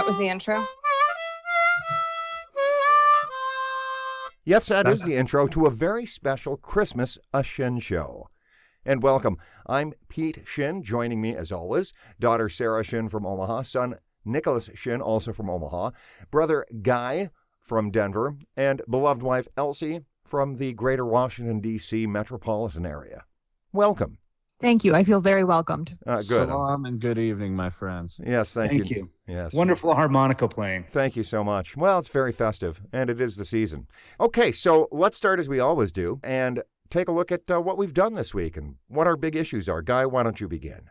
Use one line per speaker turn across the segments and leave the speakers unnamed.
That was the intro?
Yes, that is the intro to a very special Christmas A Shinn Show. And welcome. I'm Pete Shinn. Joining me, as always, daughter Sarah Shinn from Omaha, son Nicholas Shinn, also from Omaha, brother Guy from Denver, and beloved wife Elsie from the greater Washington, D.C. metropolitan area. Welcome.
Thank you. I feel very welcomed.
Good.
Salam and good evening, my friends.
Yes, thank you. Yes.
Wonderful harmonica playing.
Thank you so much. Well, it's very festive, and it is the season. Okay, so let's start as we always do and take a look at what we've done this week and what our big issues are. Guy, why don't you begin?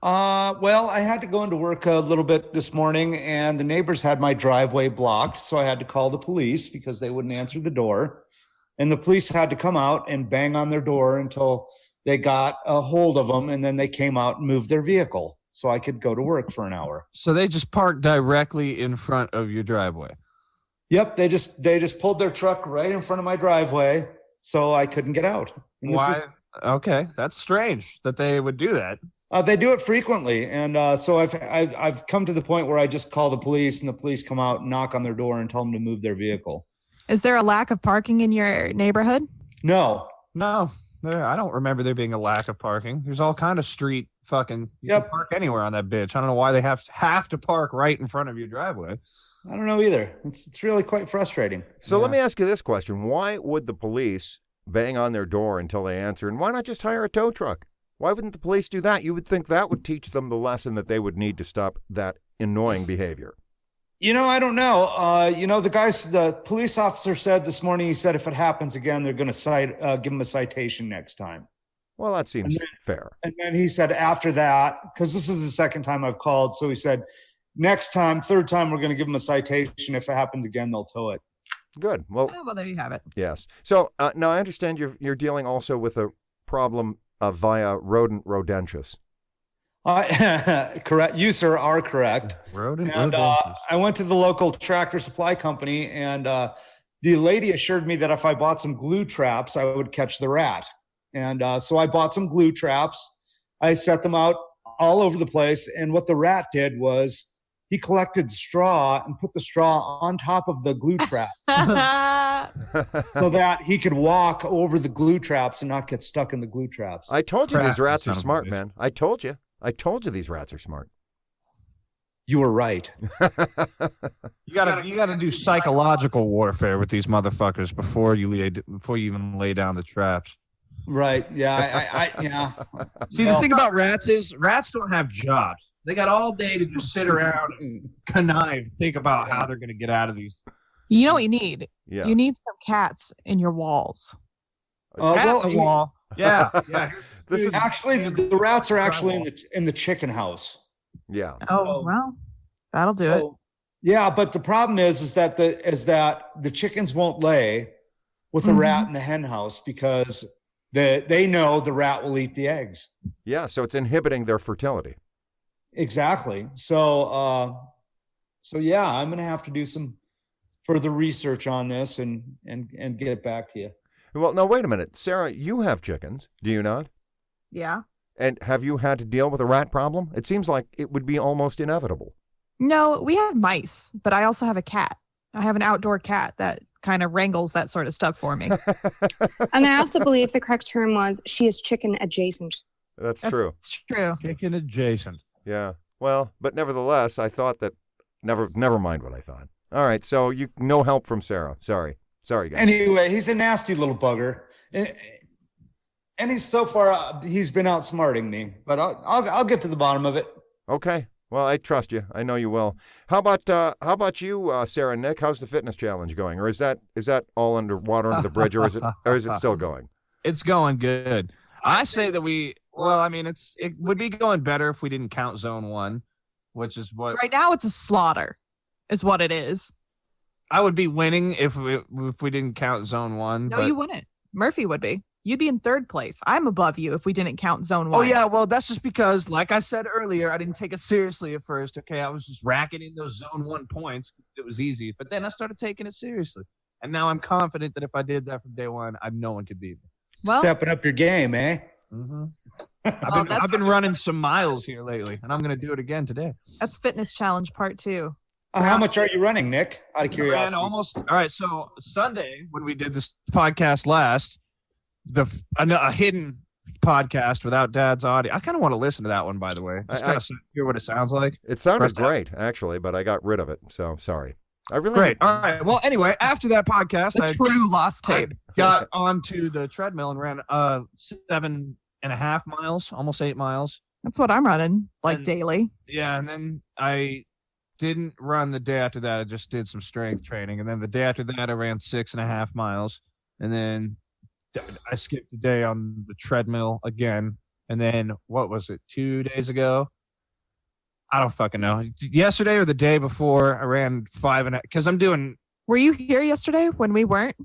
Well, I had to go into work a little bit this morning, and the neighbors had my driveway blocked, so I had to call the police because they wouldn't answer the door. And the police had to come out and bang on their door until they got a hold of them, and then they came out and moved their vehicle so I could go to work for an hour.
So they just parked directly in front of your driveway?
Yep, they just pulled their truck right in front of my driveway, so I couldn't get out. And
Why? Okay, that's strange that they would do that.
They do it frequently, and so I've come to the point where I just call the police, and the police come out and knock on their door and tell them to move their vehicle.
Is there a lack of parking in your neighborhood?
No.
I don't remember there being a lack of parking. There's all kind of street fucking. You can park anywhere on that bitch. I don't know why they have to park right in front of your driveway.
I don't know either. It's really quite frustrating.
So let me ask you this question. Why would the police bang on their door until they answer? And why not just hire a tow truck? Why wouldn't the police do that? You would think that would teach them the lesson that they would need to stop that annoying behavior.
I don't know. The police officer said this morning, he said if it happens again, they're going to give him a citation next time.
Well, that seems fair.
And then he said after that, because this is the second time I've called, so he said next time, third time, we're going to give him a citation. If it happens again, they'll tow it.
Good. Well,
there you have it.
Yes. So now I understand you're dealing also with a problem via rodentius.
Correct. You, sir, are correct.
Rodentious.
I went to the local tractor supply company, and the lady assured me that if I bought some glue traps, I would catch the rat. And so I bought some glue traps. I set them out all over the place. And what the rat did was he collected straw and put the straw on top of the glue trap so that he could walk over the glue traps and not get stuck in the glue traps.
I told you these rats are smart, man. I told you these rats are smart.
You were right.
You gotta do psychological warfare with these motherfuckers before you even lay down the traps.
Right. Yeah. Yeah.
See, the thing about rats is rats don't have jobs. They got all day to just sit around and connive, think about how they're going to get out of these.
You know what you need?
Yeah.
You need some cats in your walls.
Wall. Yeah.
This is actually the rats are actually in the chicken house.
Yeah.
Oh, well, that'll do it.
Yeah, but the problem is that the chickens won't lay with the rat in the hen house because they know the rat will eat the eggs.
Yeah, so it's inhibiting their fertility.
Exactly. So yeah, I'm going to have to do some further research on this and get back to you.
Well, now, wait a minute. Sarah, you have chickens, do you not?
Yeah.
And have you had to deal with a rat problem? It seems like it would be almost inevitable.
No, we have mice, but I also have a cat. I have an outdoor cat that kind of wrangles that sort of stuff for me.
And I also believe the correct term was she is chicken adjacent.
That's true.
It's true.
Chicken adjacent.
Yeah. Well, but nevertheless, I thought that never mind what I thought. All right. So no help from Sarah. Sorry, guys.
Anyway, he's a nasty little bugger. And he's so far, he's been outsmarting me, but I'll get to the bottom of it.
Okay. Well, I trust you. I know you will. How about you, Sarah and Nick? How's the fitness challenge going? Or is that all underwater under the bridge, or is it still going?
It's going good. I say that it would be going better if we didn't count zone 1, which is what
right now it's a slaughter, is what it is.
I would be winning if we didn't count zone 1.
No, you wouldn't. Murphy would be. You'd be in third place. I'm above you if we didn't count zone 1.
Oh, yeah. Well, that's just because, like I said earlier, I didn't take it seriously at first. Okay. I was just racking in those zone 1 points. It was easy. But then I started taking it seriously. And now I'm confident that if I did that from day one, no one could beat me.
Well, stepping up your game, eh?
Mm-hmm.
Oh,
I've been running some miles here lately, and I'm going to do it again today.
That's fitness challenge part 2.
How much are you running, Nick? Out of
I ran
curiosity.
almost. All right. So Sunday, when we did this podcast last, a hidden podcast without Dad's audio. I kind of want to listen to that one, by the way. Just kind of hear what it sounds like.
It sounded great, actually, but I got rid of it, so sorry. I really
Great. All right. Well, anyway, after that podcast, I
True lost tape.
got onto the treadmill and ran 7.5 miles, almost 8 miles.
That's what I'm running, like
And-
daily.
Yeah, and then I didn't run the day after that. I just did some strength training, and then the day after that, I ran 6.5 miles, and then I skipped a day on the treadmill again. And then what was it? 2 days ago? I don't fucking know. Yesterday or the day before, I ran 5.5 because I'm doing.
Were you here yesterday when we weren't?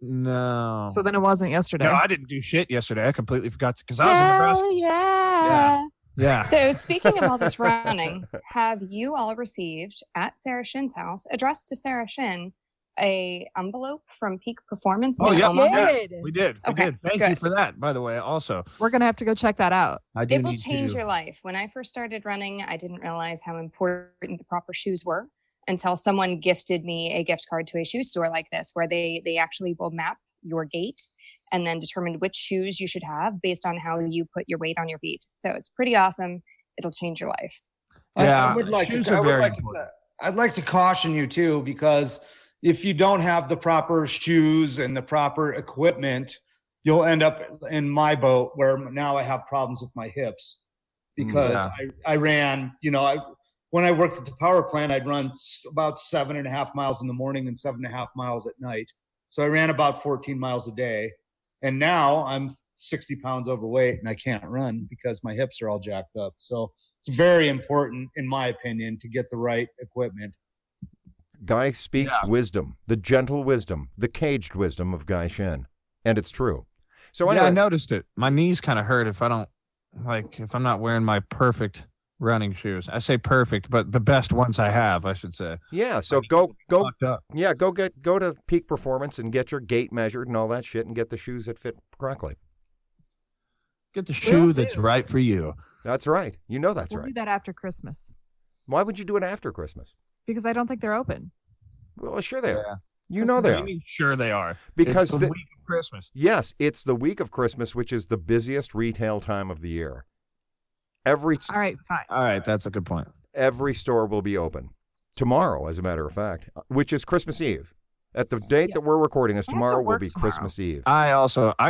No.
So then it wasn't yesterday.
No, I didn't do shit yesterday. I completely forgot to because I was in Nebraska.
Hell yeah.
Yeah.
So speaking of all this running, have you all received at Sarah Shinn's house, addressed to Sarah Shinn, a envelope from Peak Performance?
Oh,
in
yeah.
Omaha?
We did. We
Okay,
did. Thank you
good.
for that, by the way, also.
We're going to have to go check that out.
I do
It will
need
change
to.
your life. When I first started running, I didn't realize how important the proper shoes were until someone gifted me a gift card to a shoe store like this, where they actually will map your gait and then determine which shoes you should have based on how you put your weight on your feet. So it's pretty awesome. It'll change your life.
Yeah,
I would like
shoes
to.
are
I would
very
like to-
important.
I'd like to caution you too, because if you don't have the proper shoes and the proper equipment, you'll end up in my boat where now I have problems with my hips because I ran. When I worked at the power plant, I'd run about 7.5 miles in the morning and 7.5 miles at night. So I ran about 14 miles a day. And now I'm 60 pounds overweight and I can't run because my hips are all jacked up. So it's very important, in my opinion, to get the right equipment.
Guy speaks wisdom, the gentle wisdom, the caged wisdom of Guy Shinn. And it's true. So
Yeah, I
anyway,
noticed it. My knees kind of hurt if I'm not wearing my perfect running shoes. I say perfect, but the best ones I have, I should say.
yeah, so go
Fucked up.
Yeah, go to Peak Performance and get your gait measured and all that shit and get the shoes that fit correctly.
Get the shoe that's right for you.
That's right. You know that's
We'll do
right.
that after Christmas
Why would you do it after Christmas?
because I don't think they're open.
Well, sure they
Yeah.
are. You know they
What do
are.
you mean, sure they are.
Because
it's the week of Christmas.
yes, it's the week of Christmas, which is the busiest retail time of the year. Every
All right, fine.
All right, that's a good point.
every store will be open tomorrow, as a matter of fact, which is Christmas Eve. At the date that we're recording this,
I have to
tomorrow will
work
be
tomorrow.
Christmas Eve.
I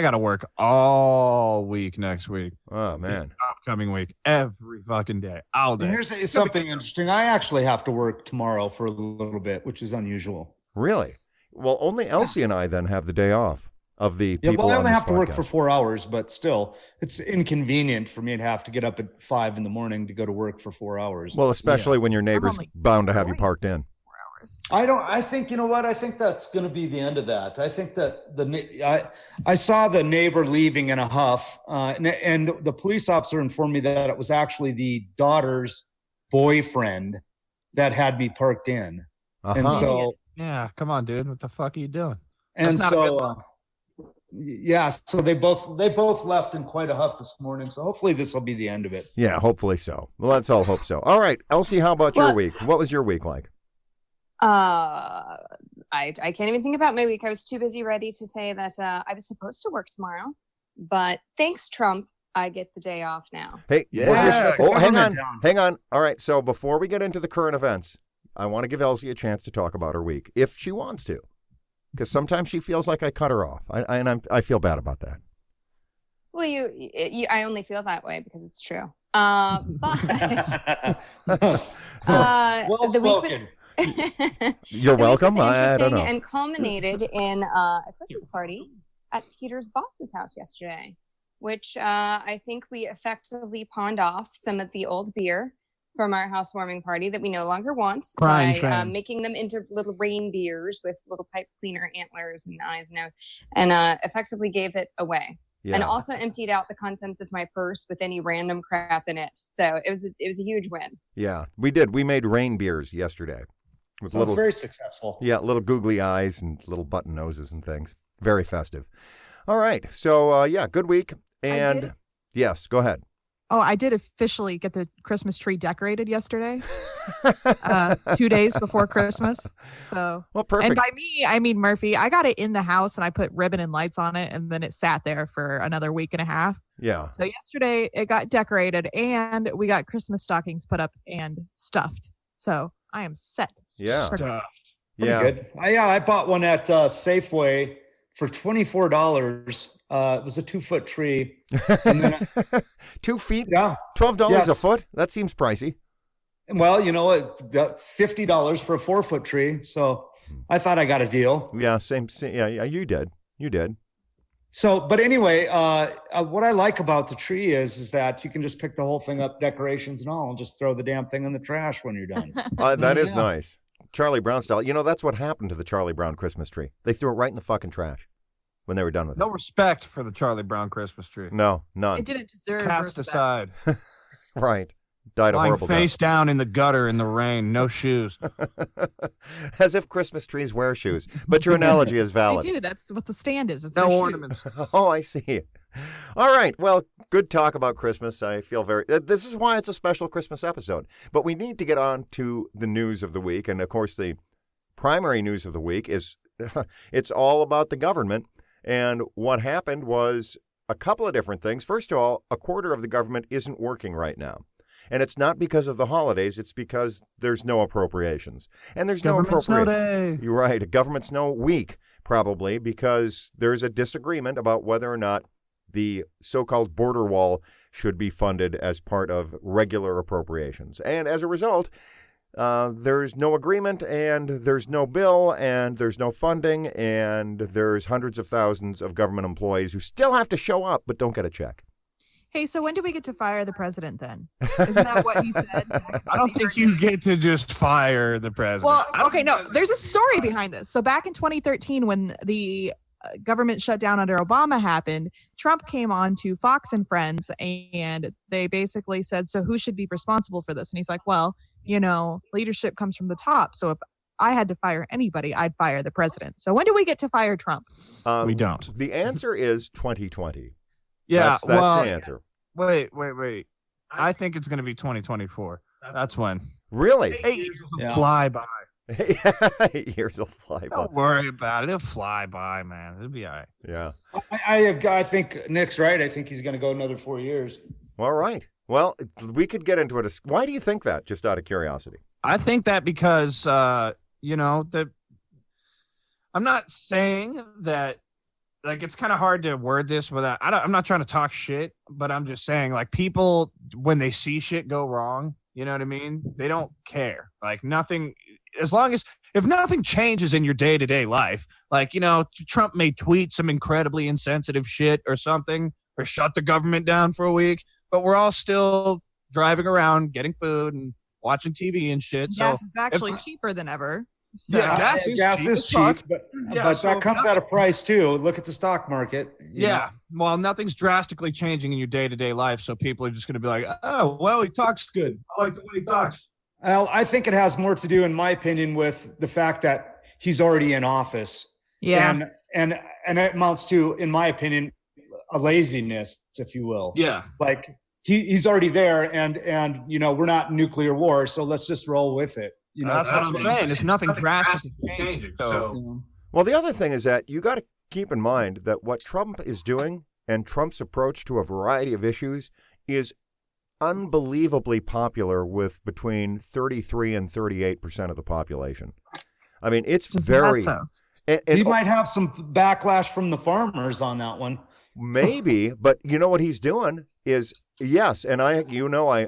got to work all week next week.
Oh man.
Upcoming week. Every fucking day. All
And
day.
here's something interesting. I actually have to work tomorrow for a little bit, which is unusual.
Really? Well, only Elsie and I then have the day off of the
Yeah,
people
well, I
on
only
this
have to work
podcast.
for 4 hours, but still, it's inconvenient for me to have to get up at 5 in the morning to go to work for 4 hours.
Well, especially when your neighbor's
only
bound to have you
going.
parked in.
4 hours.
I think, you know what? I think that's going to be the end of that. I think that I saw the neighbor leaving in a huff, and the police officer informed me that it was actually the daughter's boyfriend that had me parked in. And
Uh-huh.
so,
Yeah, come on, dude. What the fuck are you doing?
and
That's not a good
so, yeah, so they both left in quite a huff this morning. So hopefully this will be the end of it.
Yeah, hopefully so. Well, let's all hope so. All right, Elsie, how about your
Well-
week? What was your week like?
I can't even think about my week. I was too busy ready to say that I was supposed to work tomorrow, but thanks, Trump, I get the day off now.
Hey,
Yeah,
well,
shut the
oh, hang on,
government down.
hang on. All right, so before we get into the current events, I want to give Elsie a chance to talk about her week, if she wants to, because sometimes she feels like I cut her off, I feel bad about that.
Well, I only feel that way because it's true. But
Well
the week
spoken.
You're
the week was
welcome. I don't
interesting
know.
and culminated in a Christmas party at Peter's boss's house yesterday, which I think we effectively pawned off some of the old beer from our housewarming party that we no longer want
Crying
by
shame.
making them into little rain beers with little pipe cleaner antlers and eyes and nose, and effectively gave it away.
Yeah.
And also emptied out the contents of my purse with any random crap in it. So it was a huge win.
Yeah, we did. We made rain beers yesterday with
So it's very successful.
little googly eyes and little button noses and things. Very festive. All right. So, good week. And yes, go ahead.
Oh, I did officially get the Christmas tree decorated yesterday, 2 days before Christmas. So,
well, perfect.
And by me, I mean Murphy. I got it in the house and I put ribbon and lights on it, and then it sat there for another week and a half.
Yeah.
So yesterday it got decorated, and we got Christmas stockings put up and stuffed. So I am set.
Yeah.
Pretty
Yeah.
good. I bought one at Safeway for $24. It was a 2-foot tree. And then
2 feet?
Yeah.
$12 a foot? That seems pricey.
Well, you know what? $50 for a 4-foot tree. So I thought I got a deal.
Yeah, same. Yeah, you did. You did.
So, but anyway, what I like about the tree is that you can just pick the whole thing up, decorations and all, and just throw the damn thing in the trash when you're done.
That is nice. Charlie Brown style. You know, that's what happened to the Charlie Brown Christmas tree. They threw it right in the fucking trash when they were done with it.
No respect for the Charlie Brown Christmas tree.
No, none.
It didn't deserve
Cast
respect.
aside.
Right. Died a
Lying
horrible
face down in the gutter in the rain, no shoes.
death. As if Christmas trees wear shoes. But your analogy is
They
valid.
do. That's what the stand is. It's
No
their shoe.
ornaments.
Oh, I see. All right. Well, good talk about Christmas. I feel this is why it's a special Christmas episode. But we need to get on to the news of the week. And of course, the primary news of the week is it's all about the government. And what happened was a couple of different things. First of all, a quarter of the government isn't working right now. And it's not because of the holidays. It's because there's no appropriations. And there's
Government
no
snow
appropriations.
day.
You're right. A government snow week, probably, because there's a disagreement about whether or not the so-called border wall should be funded as part of regular appropriations. And as a result, there's no agreement, and there's no bill, and there's no funding, and there's hundreds of thousands of government employees who still have to show up but don't get a check.
Hey, so when do we get to fire the president then? Isn't that what he said?
I don't think you get to just fire the president.
Well, okay, no, there's a story behind this. So back in 2013, when the government shutdown under Obama happened, Trump came on to Fox and Friends, and they basically said, so who should be responsible for this? And he's like, well, you know, leadership comes from the top. So if I had to fire anybody, I'd fire the president. So when do we get to fire Trump?
We don't.
The answer is 2020.
Yeah,
That's
well,
the answer.
Wait. I think it's going to be 2024. That's when.
Really?
8 years will
Yeah.
fly by.
8 years will fly by.
Don't worry about it. It'll fly by, man. It'll be all right.
Yeah.
I think Nick's right. I think he's going to go another 4 years.
All right. Well, we could get into it. Why do you think that, just out of curiosity?
I think that because, you know, I'm not saying that, like, it's kind of hard to word this without, I'm not trying to talk shit, but I'm just saying, like, people, when they see shit go wrong, you know what I mean? They don't care. Like, nothing, if nothing changes in your day-to-day life, like, you know, Trump may tweet some incredibly insensitive shit or something, or shut the government down for a week, but we're all still driving around, getting food and watching TV and shit.
Gas
So
is actually cheaper than ever. So
Yeah, gas is cheap as fuck.
but
Yeah, so
that comes at a price too. Look at the stock market. you know.
Yeah. Well, nothing's drastically changing in your day-to-day life, so people are just going to be like, oh, well, he talks good. I like the way he talks.
Well, I think it has more to do, in my opinion, with the fact that he's already in office.
yeah.
And it amounts to, in my opinion, a laziness, if you will.
Yeah.
Like he's already there, and you know, we're not in nuclear war, so let's just roll with it. You know,
That's what I'm saying. It's nothing drastically changing. So,
you know.
Well, the other thing is that you got to keep in mind that what Trump is doing and Trump's approach to a variety of issues is unbelievably popular with between 33 and 38% of the population. I mean, it's
Just
very...
not so.
and
He might have some backlash from the farmers on that one.
maybe, but you know what he's doing is, yes, and I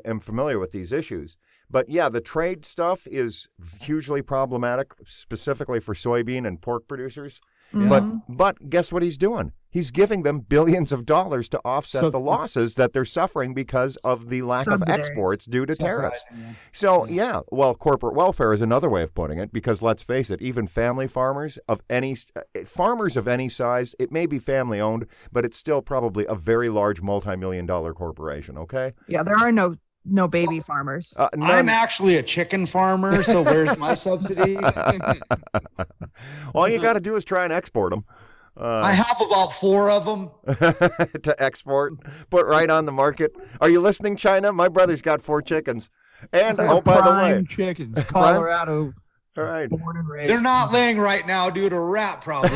am familiar with these issues, but yeah, the trade stuff is hugely problematic, specifically for soybean and pork producers.
Mhm.
But guess what he's doing? He's giving them billions of dollars to offset the losses that they're suffering because of the lack of
Subsidies.
exports due to tariffs.
Subsidizing,
So, yeah, well, corporate welfare is another way of putting it, because let's face it, even family farmers of any size, it may be family owned, but it's still probably a very large multi-million-dollar corporation, okay?
Yeah, there are no baby farmers.
I'm actually a chicken farmer, so where's my subsidy?
All you got to do is try and export them.
I have about 4 of them
to export, put right on the market. Are you listening, China? My brother's got 4 chickens. And, oh, by the way.
Prime chickens, Colorado.
All right.
Born and raised.
They're not laying right now due to a rat problem.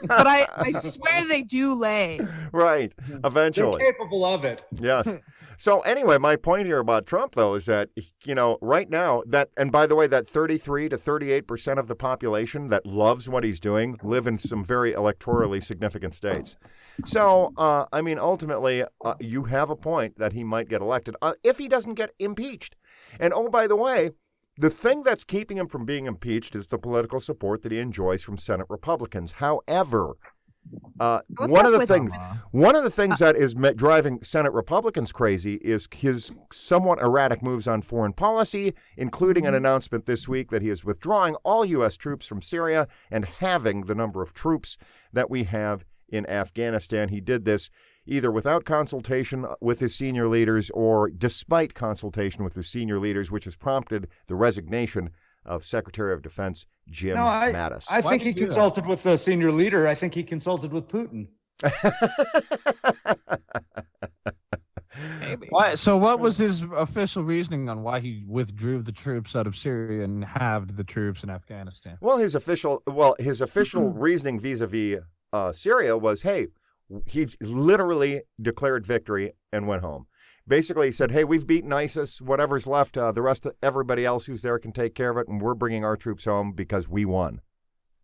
But I swear they do lay.
Right. Eventually.
They're capable of it.
Yes. So anyway, my point here about Trump, though, is that, right now, and by the way, that 33 to 38% of the population that loves what he's doing live in some very electorally significant states. So, ultimately, you have a point that he might get elected if he doesn't get impeached. And, oh, by the way, the thing that's keeping him from being impeached is the political support that he enjoys from Senate Republicans. However, one of the things that is driving Senate Republicans crazy is his somewhat erratic moves on foreign policy, including an announcement this week that he is withdrawing all U.S. troops from Syria and halving the number of troops that we have in Afghanistan. He did this either without consultation with his senior leaders or despite consultation with his senior leaders, which has prompted the resignation of Secretary of Defense Jim Mattis.
I think he consulted with the senior leader. I think he consulted with Putin.
Maybe.
Why, so what was his official reasoning on why he withdrew the troops out of Syria and halved the troops in Afghanistan?
Well, his official reasoning vis-a-vis Syria was, hey, he literally declared victory and went home. Basically, he said, hey, we've beaten ISIS. Whatever's left, the rest of everybody else who's there can take care of it, and we're bringing our troops home because we won.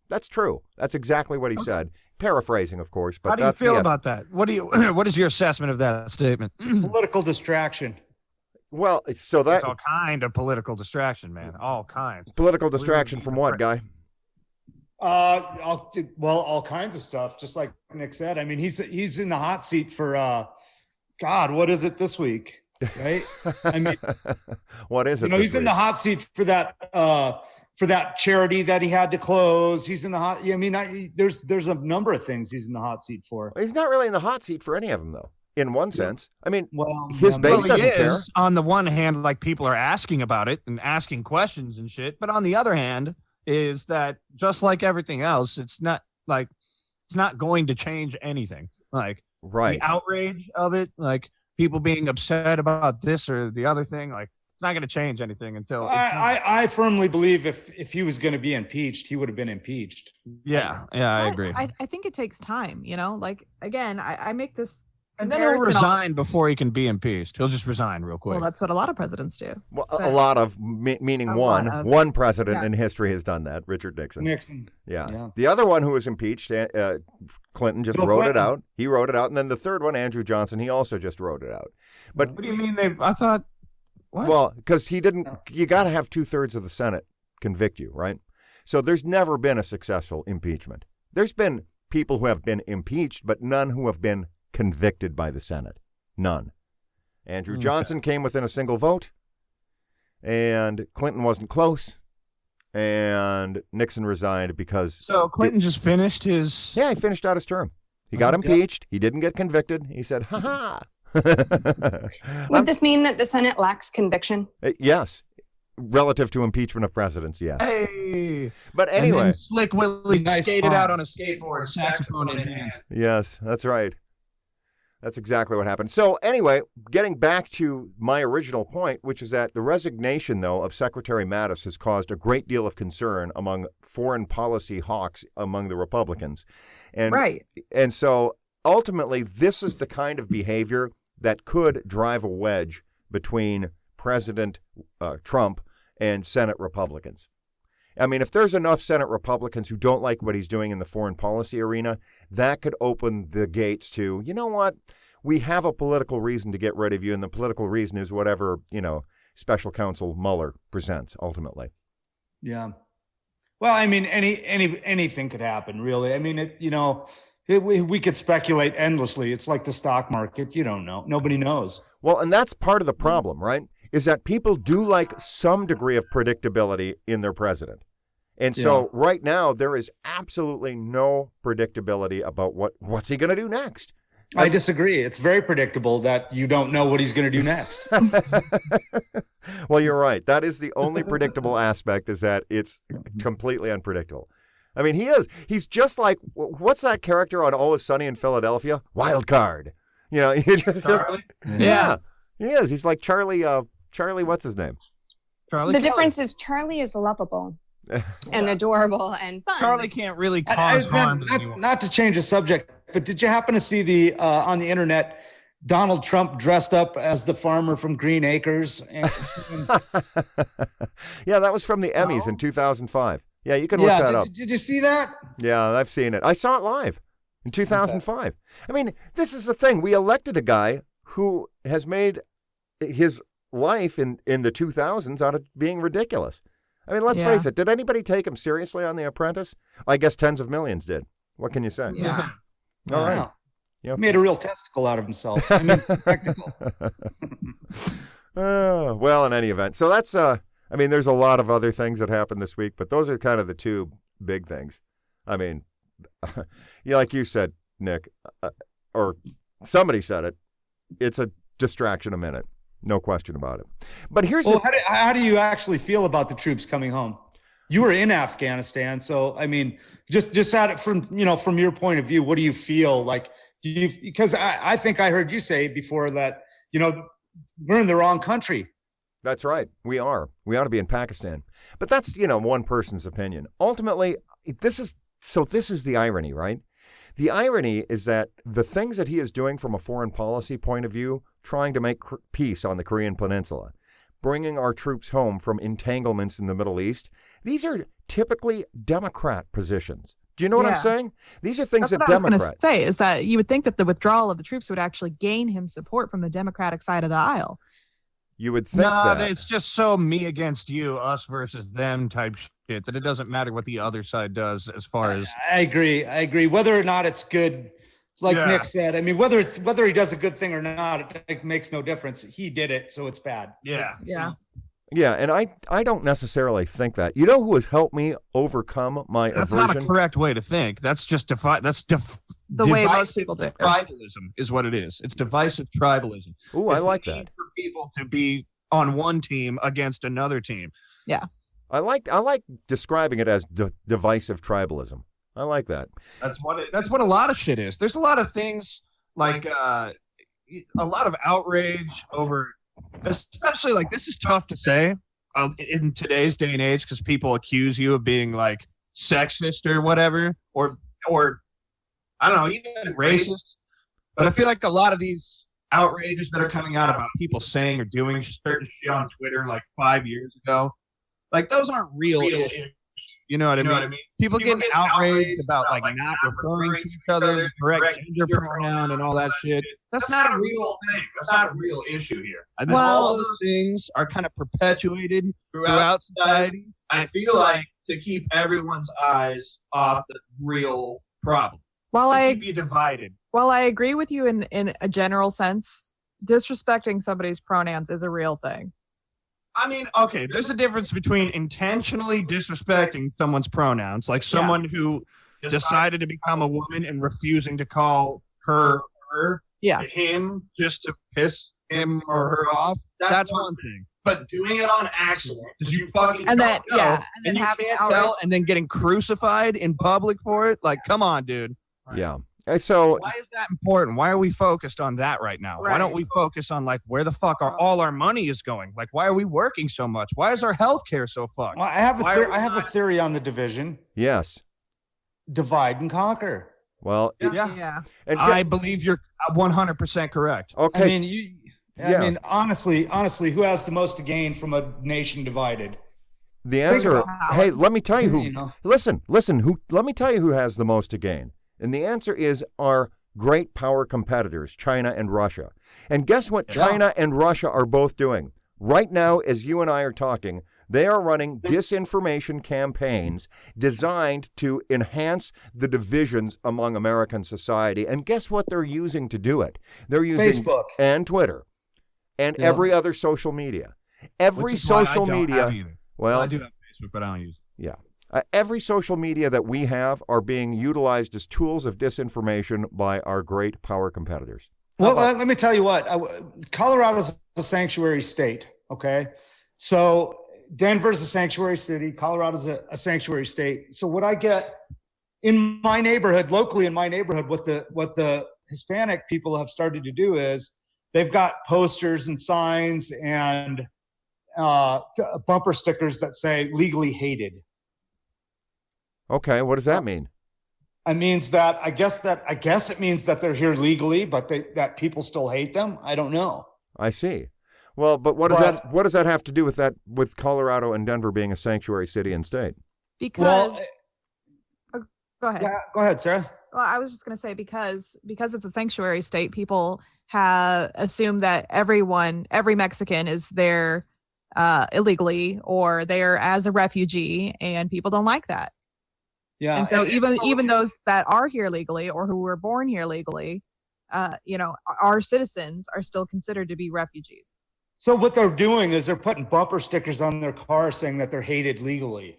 That's true. That's exactly what he said. Paraphrasing, of course. But
how do you feel about that? What is your assessment of that statement?
Political distraction.
Well, so that...
It's all kind of political distraction, man. All kinds.
Political distraction from what, Guy?
All kinds of stuff. Just like Nick said. I mean, he's in the hot seat for God. What is it this week? Right? I mean,
what is it?
He's in the hot seat for that charity that he had to close. He's in the hot. I mean, there's a number of things he's in the hot seat for.
He's not really in the hot seat for any of them, though. In one sense, I mean, his base doesn't care.
On the one hand, like people are asking about it and asking questions and shit, but on the other hand, is that just like everything else, it's not going to change anything. Like
the
outrage of it, like people being upset about this or the other thing, like it's not going to change anything until.
I firmly believe if he was going to be impeached, he would have been impeached.
Yeah, I agree.
I think it takes time. Like again, I make this.
And then he'll resign before he can be impeached. He'll just resign real quick.
Well, that's what a lot of presidents do.
Well, a lot of, meaning one president in history has done that, Richard Nixon. Yeah. The other one who was impeached, Clinton, just wrote it out. He wrote it out. And then the third one, Andrew Johnson, he also just wrote it out. But
what do you mean I thought, what?
Well, because he didn't, you got to have 2/3 of the Senate convict you, right? So there's never been a successful impeachment. There's been people who have been impeached, but none who have been convicted by the Senate. None. Andrew Johnson came within a single vote, and Clinton wasn't close, and Nixon resigned because...
So Clinton just finished his...
Yeah, he finished out his term. He got impeached. He didn't get convicted. He said, ha-ha.
Would this mean that the Senate lacks conviction?
Yes. Relative to impeachment of presidents, yes.
Hey.
But anyway...
And then Slick Willie skated out on a skateboard, saxophone in hand.
Yes, that's right. That's exactly what happened. So anyway, getting back to my original point, which is that the resignation, though, of Secretary Mattis has caused a great deal of concern among foreign policy hawks among the Republicans. And so ultimately, this is the kind of behavior that could drive a wedge between President Trump and Senate Republicans. I mean, if there's enough Senate Republicans who don't like what he's doing in the foreign policy arena, that could open the gates to, you know what, we have a political reason to get rid of you, and the political reason is whatever, Special Counsel Mueller presents ultimately.
Yeah. Well, I mean, anything could happen, really. I mean, we could speculate endlessly. It's like the stock market. You don't know. Nobody knows.
Well, and that's part of the problem, right? Is that people do like some degree of predictability in their president. And so right now, there is absolutely no predictability about what's he going to do next.
I disagree. It's very predictable that you don't know what he's going to do next.
Well, you're right. That is the only predictable aspect, is that it's completely unpredictable. I mean, he is. He's just like, what's that character on Always Sunny in Philadelphia? Wild Card. You know,
Charlie?
Yeah, he is. He's like Charlie. Charlie, what's his name?
Charlie.
The
Kelly.
difference is Charlie is lovable and adorable and fun.
Charlie can't really cause harm to anyone.
Not to change the subject, but did you happen to see the on the internet Donald Trump dressed up as the farmer from Green Acres?
Yeah, that was from the Emmys in 2005. Yeah, you can look that up.
Did you see that?
Yeah, I've seen it. I saw it live in 2005. I mean, this is the thing. We elected a guy who has made his life in the 2000s out of being ridiculous. I mean, let's face it. Did anybody take him seriously on The Apprentice? I guess tens of millions did. What can you say?
Yeah.
All right.
He made a real testicle out of himself. I mean, practical.
Well, in any event. So that's, I mean, there's a lot of other things that happened this week, but those are kind of the two big things. I mean, yeah, like you said, Nick, or somebody said it, it's a distraction a minute. No question about it. But here's
how do you actually feel about the troops coming home? You were in Afghanistan, so I mean, just at it from your point of view, what do you feel like? Because I think I heard you say before that we're in the wrong country.
That's right. We are. We ought to be in Pakistan. But that's one person's opinion. Ultimately, this is the irony, right? The irony is that the things that he is doing from a foreign policy point of view, trying to make peace on the Korean Peninsula, bringing our troops home from entanglements in the Middle East, these are typically Democrat positions. Do you know what I'm saying? These are things that Democrats...
I was going to say is that you would think that the withdrawal of the troops would actually gain him support from the Democratic side of the aisle.
You would think that.
It's just so me against you, us versus them type shit that it doesn't matter what the other side does as far as...
I agree. Whether or not it's good, like Nick said, I mean, whether he does a good thing or not, it makes no difference. He did it, so it's bad.
Yeah.
Yeah, and I don't necessarily think that. You know who has helped me overcome my
That's
aversion?
not a correct way to think. That's just
the way most people do.
Tribalism is what it is. It's divisive tribalism.
Ooh, I like that.
For people to be on one team against another team.
Yeah.
I like describing it as divisive tribalism. I like that.
That's what a lot of shit is. There's a lot of things like a lot of outrage over, especially like, this is tough to say in today's day and age because people accuse you of being like sexist or whatever, or I don't know, even racist. But I feel like a lot of these outrages that are coming out about people saying or doing certain shit on Twitter like 5 years ago, like those aren't real issues. You know what I mean? People getting outraged about like not referring to each other, the correct gender pronoun and all that shit. That's not a real thing. That's not a real issue here. And then all of those things are kind of perpetuated throughout society. I feel like to keep everyone's eyes off the real problem. Be divided.
While I agree with you in a general sense, disrespecting somebody's pronouns is a real thing.
I mean, okay, there's a difference between intentionally disrespecting someone's pronouns, like someone who decided to become a woman and refusing to call her him just to piss him or her off. That's one thing. But doing it on accident, because you fucking
and then
and you can't tell, and then getting crucified in public for it, like, come on, dude.
Yeah. So
why is that important? Why are we focused on that right now? Why don't we focus on like where the fuck all our money is going? Like, why are we working so much? Why is our health care so fucked?
Well, I have a theory on the division.
Yes.
Divide and conquer.
Well,
yeah.
And
I believe you're 100% correct.
Okay.
I mean, honestly, who has the most to gain from a nation divided?
The answer. Hey, let me tell you who. Listen. Let me tell you who has the most to gain. And the answer is our great power competitors, China and Russia. And guess what China and Russia are both doing? Right now, as you and I are talking, they are running disinformation campaigns designed to enhance the divisions among American society. And guess what they're using to do it? They're using
Facebook
and Twitter and every other social media. Every social media.
Well, I do have Facebook, but I don't use it.
Yeah. Every social media that we have are being utilized as tools of disinformation by our great power competitors.
Well, let me tell you what. Colorado's a sanctuary state, okay? So Denver's a sanctuary city. Colorado's a sanctuary state. So what I get in my neighborhood, locally in my neighborhood, what the Hispanic people have started to do is they've got posters and signs and bumper stickers that say legally hated.
Okay, what does that mean?
It means that I guess it means that they're here legally, but that people still hate them. I don't know.
I see. Well, but what does that have to do with Colorado and Denver being a sanctuary city and state?
Because go ahead.
Yeah, go ahead, Sarah.
Well, I was just going to say because it's a sanctuary state, people have assumed that every Mexican is there illegally or there as a refugee, and people don't like that.
Yeah.
And so even those that are here legally or who were born here legally, our citizens are still considered to be refugees.
So what they're doing is they're putting bumper stickers on their car saying that they're hated legally.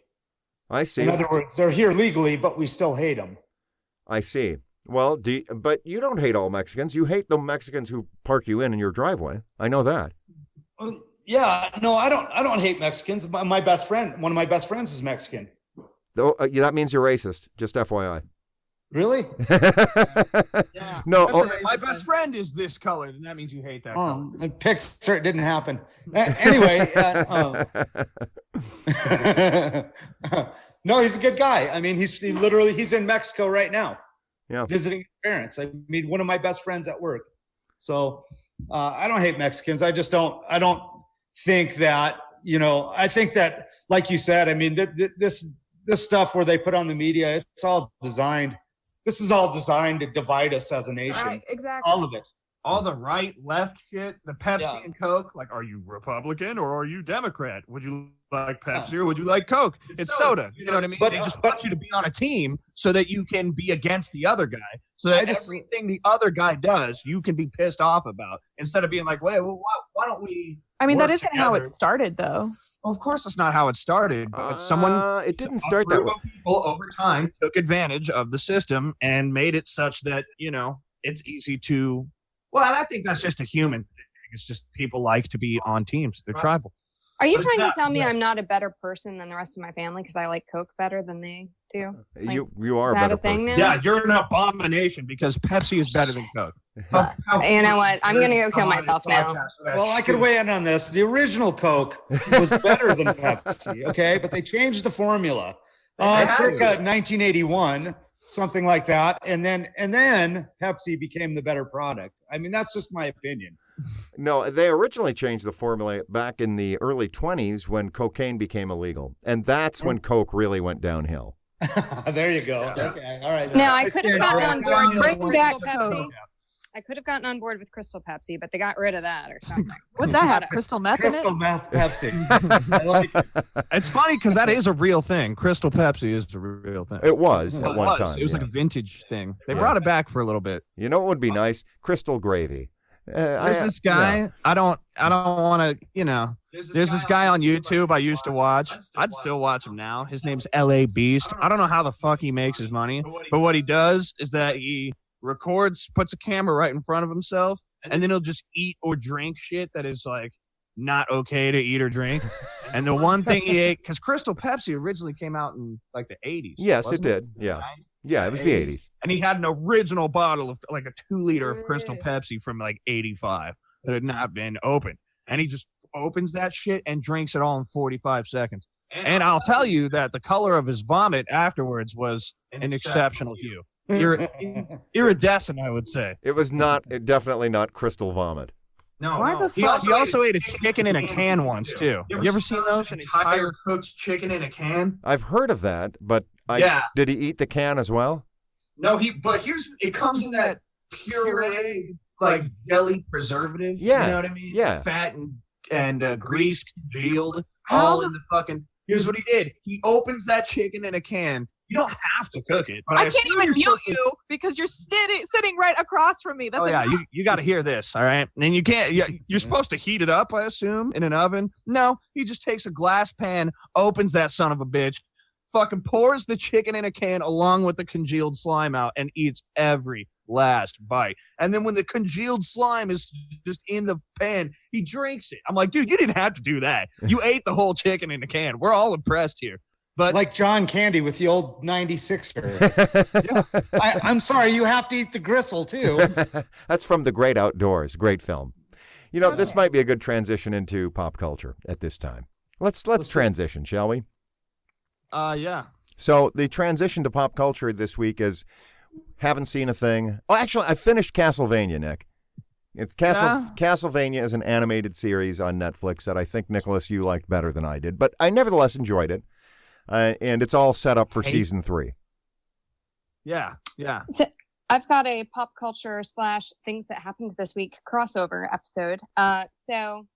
I see.
In other words, they're here legally, but we still hate them.
I see. Well, but you don't hate all Mexicans. You hate the Mexicans who park you in your driveway. I know that.
Yeah, no, I don't hate Mexicans. My best friend, one of my best friends is Mexican.
Though that means you're racist. Just FYI.
Really?
Yeah.
No.
My best friend is this color, and that means you hate that color.
Pixar, it didn't happen. Anyway, no, he's a good guy. I mean, he's in Mexico right now, visiting his parents. I mean, one of my best friends at work. So I don't hate Mexicans. I don't think that, I think that, like you said, I mean, this stuff where they put on the media, it's all designed. This is all designed to divide us as a nation.
Right, exactly.
All of it.
All the right, left shit, the Pepsi and Coke. Like, are you Republican or are you Democrat? Would you like Pepsi or would you like Coke? It's soda. You know what I mean?
But
they just want you to be on a team so that you can be against the other guy. So that everything the other guy does, you can be pissed off about instead of being like, wait, well, why don't we?
I mean, that isn't
together?
how it started, though.
Well, of course, it's not how it started. But someone,
it didn't start that way.
People over time took advantage of the system and made it such that it's easy to. Well, I think that's just a human thing. It's just people like to be on teams. They're tribal.
Are you trying to tell me I'm not a better person than the rest of my family because I like Coke better than they do? Like,
you are
is
a
that
better
a thing
person.
now?
Yeah, you're an abomination because Pepsi is better than Coke.
You know what? I'm going to go kill myself now.
Well, I could weigh in on this. The original Coke was better than Pepsi, okay? But they changed the formula. Circa 1981, something like that. And then Pepsi became the better product. I mean, that's just my opinion.
No, they originally changed the formula back in the early 20s when cocaine became illegal. And that's when Coke really went downhill.
There you go. Yeah. Okay, all right.
Now, I could have gotten on board with
Bring back
Crystal Pepsi.
Coke.
I could have gotten on board with Crystal Pepsi, but they got rid of that or something.
What'd that have? Crystal meth in
Crystal
it?
meth Pepsi. I like it.
It's funny because that is a real thing. Crystal Pepsi is a real thing.
It was at one time.
It was like a vintage thing. They brought it back for a little bit.
You know what would be nice? Crystal gravy.
There's this guy. Yeah. I don't want to. There's this guy on YouTube I used to watch. I'd still watch him now. His name's L.A. Beast. I don't know how the fuck he makes his money, but what he does is that he records, puts a camera right in front of himself, and then he'll just eat or drink shit that is like not okay to eat or drink. And the one thing he ate, because Crystal Pepsi originally came out in like the 80s.
Yes, it did. Yeah. Yeah, it was the 80s.
And he had an original bottle of like a 2-liter of Crystal Pepsi from like 85 that had not been opened. And he just opens that shit and drinks it all in 45 seconds. And I'll tell you that the color of his vomit afterwards was an exceptional hue. Iridescent, I would say.
It was definitely not crystal vomit.
No. He also ate a chicken in a can once, too. You ever seen those? An entire cooked chicken in a can?
I've heard of that, but did he eat the can as well?
No, but it comes in that puree, like jelly preservative.
Yeah.
You know what I mean?
Yeah.
Fat and grease congealed, all in the fucking. Here's what he did. He opens that chicken in a can. You don't have to cook it. But
I can't even mute you because you're sitting right across from me. That's
you got to hear this, all right? And you can't. You're supposed to heat it up, I assume, in an oven. No, he just takes a glass pan, opens that son of a bitch, fucking pours the chicken in a can along with the congealed slime out, and eats every last bite. And then when the congealed slime is just in the pan, he drinks it. I'm like, dude, you didn't have to do that. You ate the whole chicken in the can. We're all impressed here. But
like John Candy with the old 96er. I'm sorry, you have to eat the gristle too.
That's from The Great Outdoors. Great film. You know, this might be a good transition into pop culture at this time. Let's transition, shall we?
Yeah.
So the transition to pop culture this week is haven't seen a thing. Oh, actually, I finished Castlevania, Nick. Castlevania is an animated series on Netflix that I think, Nicholas, you liked better than I did, but I nevertheless enjoyed it. And it's all set up for season 3.
Yeah.
So I've got a pop culture / things that happened this week crossover episode. So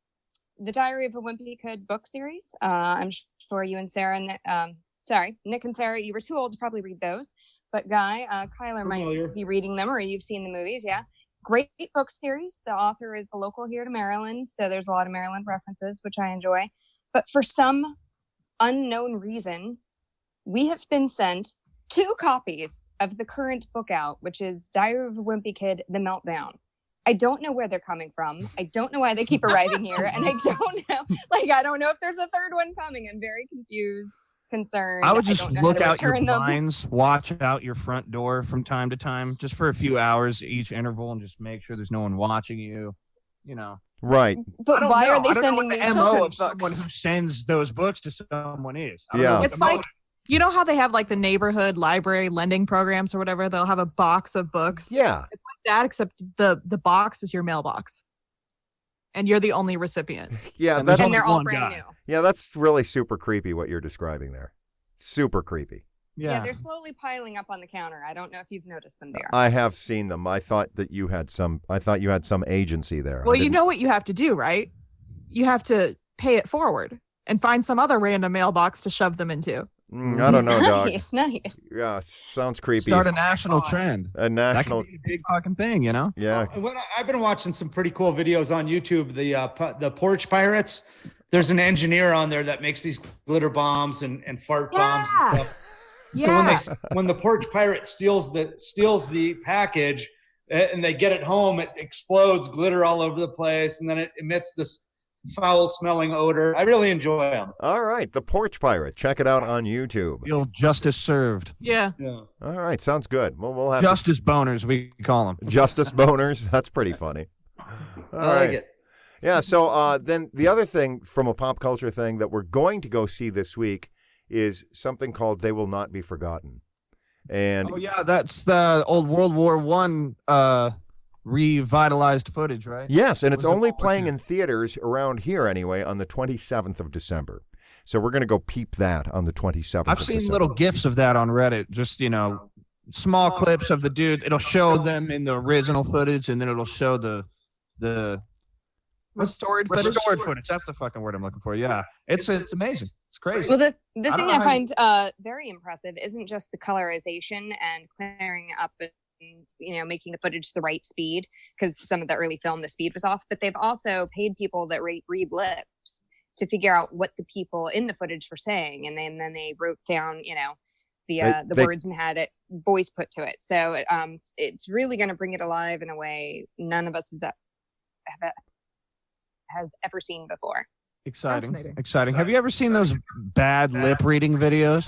the Diary of a Wimpy Kid book series. I'm sure you and Sarah, Nick and Sarah, you were too old to probably read those. But Guy, Kyler might be reading them, or you've seen the movies. Yeah. Great book series. The author is local here to Maryland. So there's a lot of Maryland references, which I enjoy. But for some unknown reason, we have been sent 2 copies of the current book out, which is Diary of a Wimpy Kid, The Meltdown. I don't know where they're coming from. I don't know why they keep arriving here. And I don't know, I don't know if there's a third one coming. I'm very confused, concerned.
I would just look out your blinds, watch out your front door from time to time, just for a few hours each interval, and just make sure there's no one watching you, you know.
Right.
But why are they sending me children's books?
Someone who sends those books to someone is.
Yeah.
It's like, you know how they have like the neighborhood library lending programs or whatever? They'll have a box of books.
Yeah.
It's like that, except the box is your mailbox. And you're the only recipient.
Yeah.
And
they're all brand new.
Yeah, that's really super creepy what you're describing there. Super creepy.
Yeah, they're slowly piling up on the counter. I don't know if you've noticed them there.
I have seen them. I thought you had some agency there.
Well, you know what you have to do, right? You have to pay it forward and find some other random mailbox to shove them into.
I don't know, dog.
Nice.
Yeah, sounds creepy.
Start a national trend.
A national.
That could be a big fucking thing, you know?
Yeah.
I've been watching some pretty cool videos on YouTube. The Porch Pirates. There's an engineer on there that makes these glitter bombs and fart bombs and stuff.
Yeah.
So when the Porch Pirate steals the package and they get it home, it explodes glitter all over the place, and then it emits this foul-smelling odor. I really enjoy them.
All right, the Porch Pirate. Check it out on YouTube.
Feel justice served.
Yeah.
All right, sounds good. Well, we'll have
Justice boners, we call them.
Justice boners. That's pretty funny. All
I like it.
Yeah. So then the other thing from a pop culture thing that we're going to go see this week is something called They Will Not Be Forgotten. And
that's the old World War I revitalized footage, right?
Yes, and it's only playing in theaters around here anyway on the 27th of December. So we're going to go peep that on the 27th
I've seen little GIFs of that on Reddit, just, small clips of the dude. It'll show them in the original footage, and then it'll show the
Restored
footage. That's the fucking word I'm looking for. Yeah. It's amazing. It's crazy.
Well, the thing I find very impressive isn't just the colorization and clearing up and making the footage the right speed, because some of the early film, the speed was off, but they've also paid people that read lips to figure out what the people in the footage were saying. And then they wrote down, the words and had it voice put to it. So it's really going to bring it alive in a way none of us has ever seen before.
Exciting. Have you ever seen those bad lip reading videos?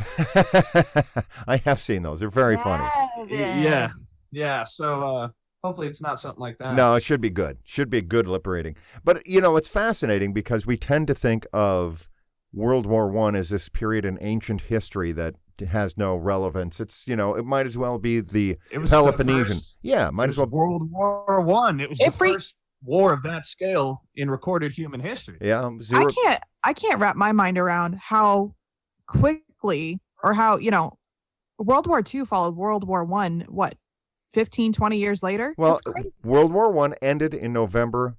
I have seen those. They're very funny.
Yeah. So hopefully it's not something like that.
No, it should be good. Should be good lip reading. But it's fascinating because we tend to think of World War I as this period in ancient history that has no relevance. It's it might as well be the Peloponnesian. Might as well.
World War I. It was the first war of that scale in recorded human history.
Yeah,
I can't wrap my mind around how quickly or how World War II followed World War I. What, 15, 20 years later?
Well, World War I ended in November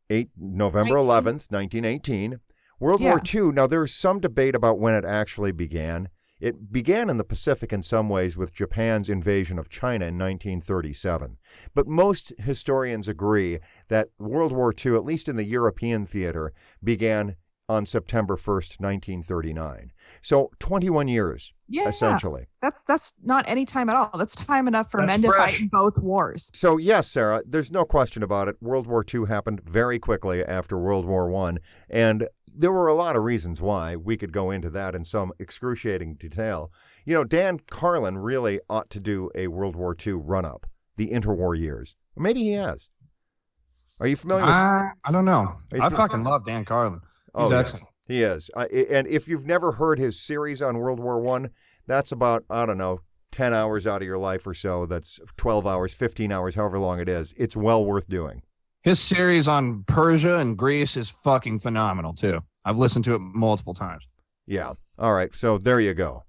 11th, 1918. World War II. Now there's some debate about when it actually began. It began in the Pacific in some ways with Japan's invasion of China in 1937. But most historians agree that World War II, at least in the European theater, began on September 1st, 1939. So 21 years,
Yeah,
essentially.
that's not any time at all. That's time enough for
That's
men to
fresh.
fight in both wars.
So yes, Sarah, there's no question about it. World War II happened very quickly after World War I, and there were a lot of reasons why. We could go into that in some excruciating detail. You know, Dan Carlin really ought to do a World War II run-up, the interwar years. Maybe he has. Are you familiar with...
I don't know.
Are you
I
fam-
fucking love Dan Carlin. He's
yes,
excellent.
he is. And if you've never heard his series on World War I, that's about, I don't know, 10 hours out of your life or so. That's 12 hours, 15 hours, however long it is. It's well worth doing.
His series on Persia and Greece is fucking phenomenal too. I've listened to it multiple times.
Yeah. All right. So there you go.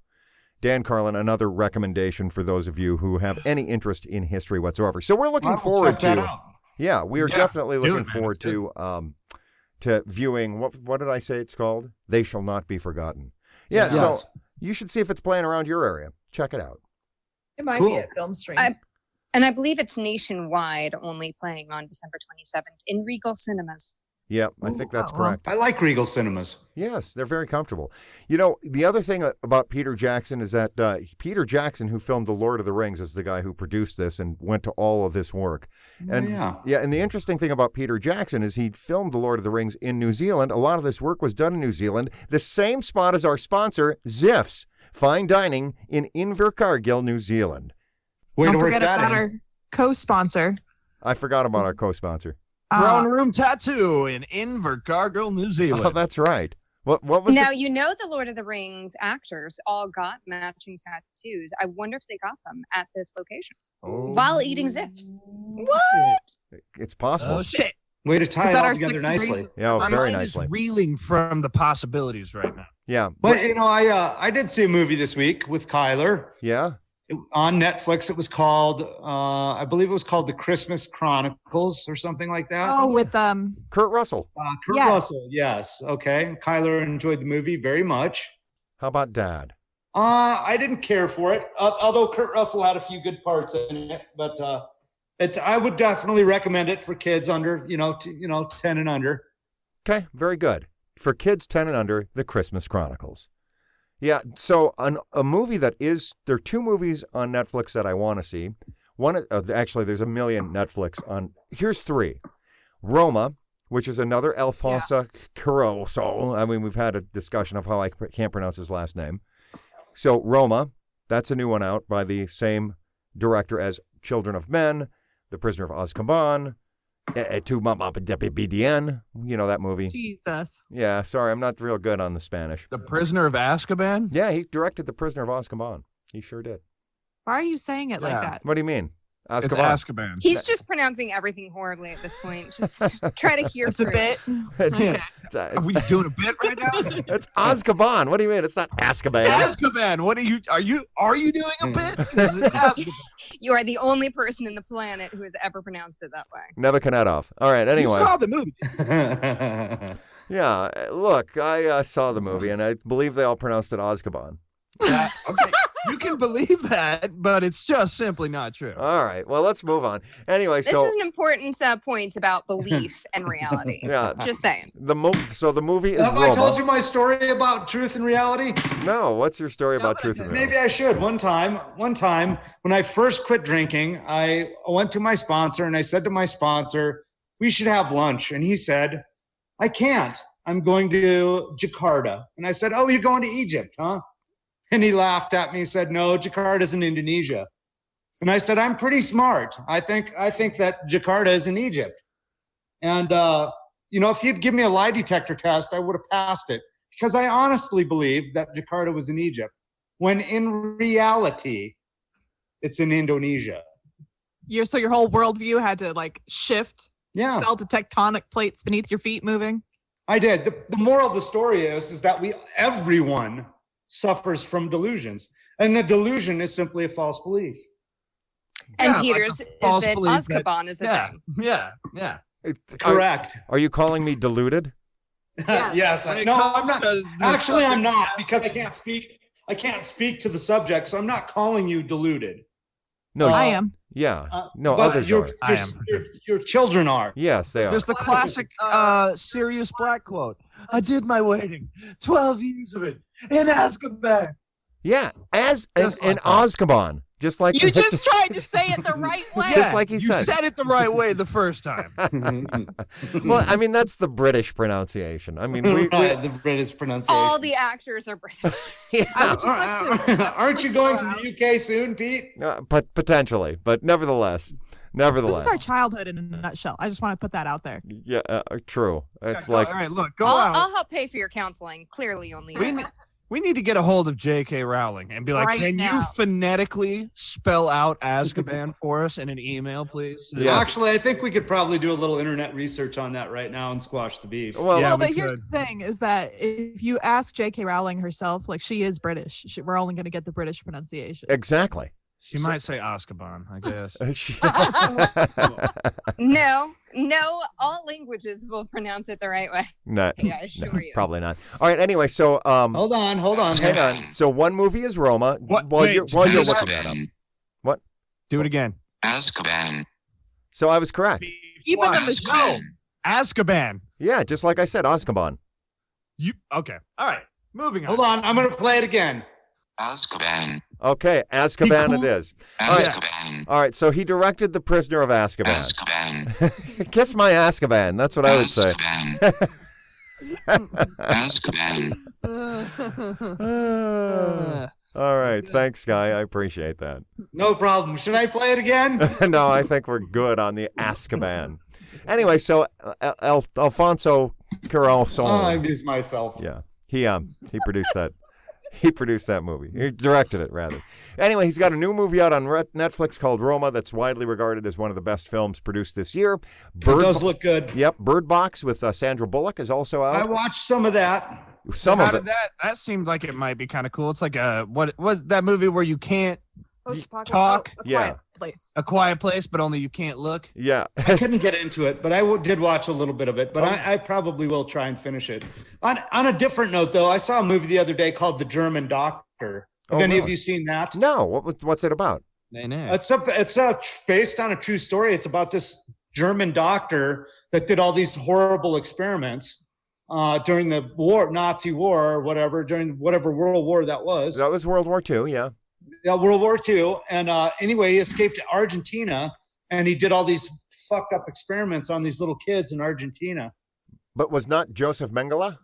Dan Carlin, another recommendation for those of you who have any interest in history whatsoever. So we're looking forward to... Yeah, we are definitely looking forward to viewing, what did I say it's called? They Shall Not Be Forgotten. Yeah,
Yes.
so you should see if it's playing around your area. Check it out.
It might
Cool.
be at film streams.
And I believe it's nationwide, only playing on December 27th in Regal Cinemas.
Yeah, I think that's
Ooh, wow.
correct.
I like Regal Cinemas.
Yes, they're very comfortable. You know, the other thing about Peter Jackson is that Peter Jackson, who filmed The Lord of the Rings, is the guy who produced this and went to all of this work. And and the interesting thing about Peter Jackson is he filmed The Lord of the Rings in New Zealand. A lot of this work was done in New Zealand. The same spot as our sponsor, Ziff's Fine Dining in Invercargill, New Zealand.
Way
Don't
to work
forget
that
about
in.
our co-sponsor.
I forgot about our co-sponsor.
Throne Room Tattoo in Invercargill, New Zealand.
Oh, that's right. What was
Now, you know the Lord of the Rings actors all got matching tattoos. I wonder if they got them at this location while eating Ziffs. What?
It's possible.
Oh shit!
Way to tie
Is
it
that
all
our
together
60
nicely.
reasons?
Yeah,
My
very
mind
nicely.
is reeling from the possibilities right now.
Yeah.
But you know, I did see a movie this week with Kyler
Yeah.
on Netflix. It was called, I believe it was called The Christmas Chronicles or something like that.
Oh, with
Kurt Russell.
Kurt
yes.
Russell. Yes. Okay. Kyler enjoyed the movie very much.
How about Dad?
I didn't care for it, although Kurt Russell had a few good parts in it. But I would definitely recommend it for kids under, 10 and under.
Okay, very good. For kids 10 and under, The Christmas Chronicles. Yeah, so a movie there are two movies on Netflix that I want to see. One, actually, there's a million Netflix on. Here's three. Roma, which is another Alfonso Cuarón. I mean, we've had a discussion of how I can't pronounce his last name. So Roma, that's a new one out by the same director as Children of Men, The Prisoner of Azkaban, Tu Mamma Bien. You know that movie.
Jesus.
Yeah, sorry, I'm not real good on the Spanish.
The Prisoner of Azkaban.
Yeah, he directed The Prisoner of Azkaban. He sure did.
Why are you saying it like
Yeah.
that?
What do you mean?
It's
Azkaban.
Azkaban.
He's just pronouncing everything horribly at this point. Just try to hear
It's a
through
bit.
It's,
Are we doing a bit right now?
it's Azkaban. What do you mean? It's not Azkaban.
Azkaban. What are you doing a bit? It's Azkaban.
You are the only person in the planet who has ever pronounced it that way.
Nebuchadnezzar. All right, anyway.
You saw the movie.
Yeah, look, I saw the movie, and I believe they all pronounced it Azkaban.
Okay. You can believe that, but it's just simply not true.
All right, well, let's move on. Anyway,
This
so
is an important point about belief and reality.
yeah,
Just saying.
the movie is
Have
Roma.
I told you my story about truth and reality?
No, what's your story about truth and reality?
Maybe I should. One time when I first quit drinking, I went to my sponsor and I said to my sponsor, we should have lunch. And he said, I can't. I'm going to Jakarta. And I said, oh, you're going to Egypt, huh? And he laughed at me and said, no, Jakarta is in Indonesia. And I said, I'm pretty smart. I think that Jakarta is in Egypt. And, if you'd give me a lie detector test, I would have passed it because I honestly believe that Jakarta was in Egypt when in reality, it's in Indonesia.
So your whole worldview had to shift.
Yeah,
Felt the tectonic plates beneath your feet moving.
I did. The moral of the story is that everyone suffers from delusions. And a delusion is simply a false belief.
And
Yeah,
Peter's
like a
is
false
that
belief that-
Azkaban is the
Yeah,
thing.
yeah.
Correct.
Are you calling me deluded?
Yes.
Yes.
When it
No,
comes
I'm not.
to the
Actually, I'm
subject
not
matter-
because I can't speak to the subject. So I'm not calling you deluded.
No,
I am.
Yeah,
Uh,
no,
but
others
your,
are.
I am.
your children are.
Yes, they are.
There's the classic Sirius Black quote. I did my waiting. 12 years of it in Azkaban.
Yeah, in
Just like that.
Azkaban, just like
You just tried to say it the right way.
Just like he
you
said.
it the right way the first time.
Well, I mean, that's the British pronunciation. I mean, we
the British pronunciation.
All the actors are British.
yeah,
I would just like to.
Aren't you going to the UK soon, Pete?
but potentially, but nevertheless.
This is our childhood in a nutshell. I just want to put that out there.
Yeah, true. It's
Yeah,
like
all right, look, go
I'll,
out.
I'll help pay for your counseling. Clearly, only
We need to get a hold of J.K. Rowling and be like,
Right
can
now.
you phonetically spell out Azkaban for us in an email, please?
Yeah.
Actually, I think we could probably do a little internet research on that right now and squash the beef.
well,
Yeah,
Well,
we
but here's
could.
the thing: is that if you ask J.K. Rowling herself, like she is British, we're only going to get the British pronunciation.
exactly.
She might say Azkaban, I guess.
No, all languages will pronounce it the right way.
Not,
I assure you.
probably not. All right. Anyway, so
Hold on.
hang on. So one movie is Roma.
What?
While
Wait,
you're looking that up. What?
Do it again.
Azkaban.
So I was correct.
Even
What?
in the show.
Azkaban.
Azkaban.
Yeah, just like I said, Azkaban.
You okay? All right. Moving on.
Hold on. I'm going to play it again.
Azkaban.
Okay, Azkaban
Be
it
cool.
is.
Azkaban.
All right, so he directed The Prisoner of Azkaban.
Azkaban.
Kiss my Azkaban. That's what I would say.
Azkaban. Azkaban.
All right, thanks, Guy. I appreciate that.
No problem. Should I play it again?
No, I think we're good on the Azkaban. Anyway, so Alfonso Cuarón.
I amused myself.
Yeah, he produced that. He produced that movie. He directed it, rather. Anyway, he's got a new movie out on Netflix called Roma that's widely regarded as one of the best films produced this year.
It does look good.
Yep, Bird Box with Sandra Bullock is also out.
I watched some of that.
Some
How
of
did
it.
that seemed like it might be kind of cool. It's like what was that movie where you can't
Post-apocalyptic-
talk?
A
Yeah.
Quiet Place.
a quiet place, but only you can't look.
Yeah.
I couldn't get into it, but I did watch a little bit of it. But I probably will try and finish it. On a different note, though, I saw a movie the other day called The German Doctor. Have any of
really?
you seen that?
No, what's it about?
It's based on a true story. It's about this German doctor that did all these horrible experiments during the Nazi war or whatever, during whatever world war that was.
That was World War II, yeah.
Yeah, World War II. And anyway, he escaped to Argentina and he did all these fucked up experiments on these little kids in Argentina.
But was not Joseph Mengele?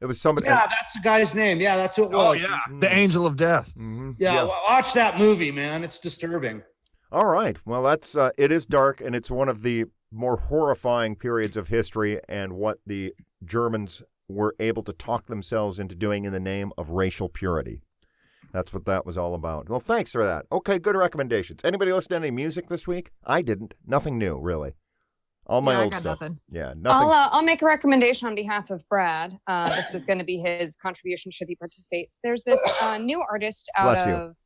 It was somebody.
Yeah, that's the guy's name. Yeah, that's who it was.
Oh yeah, the Angel of Death.
Mhm.
Yeah, watch that movie, man. It's disturbing.
All right. Well, that's it is dark, and it's one of the more horrifying periods of history, and what the Germans were able to talk themselves into doing in the name of racial purity. That's what that was all about. Well, thanks for that. Okay, good recommendations. Anybody listen to any music this week? I didn't. Nothing new, really. All my
Yeah, I
old
got
stuff.
nothing.
Yeah, nothing.
I'll make a recommendation on behalf of Brad. This was going to be his contribution should he participates. There's this new artist out
Bless you.
of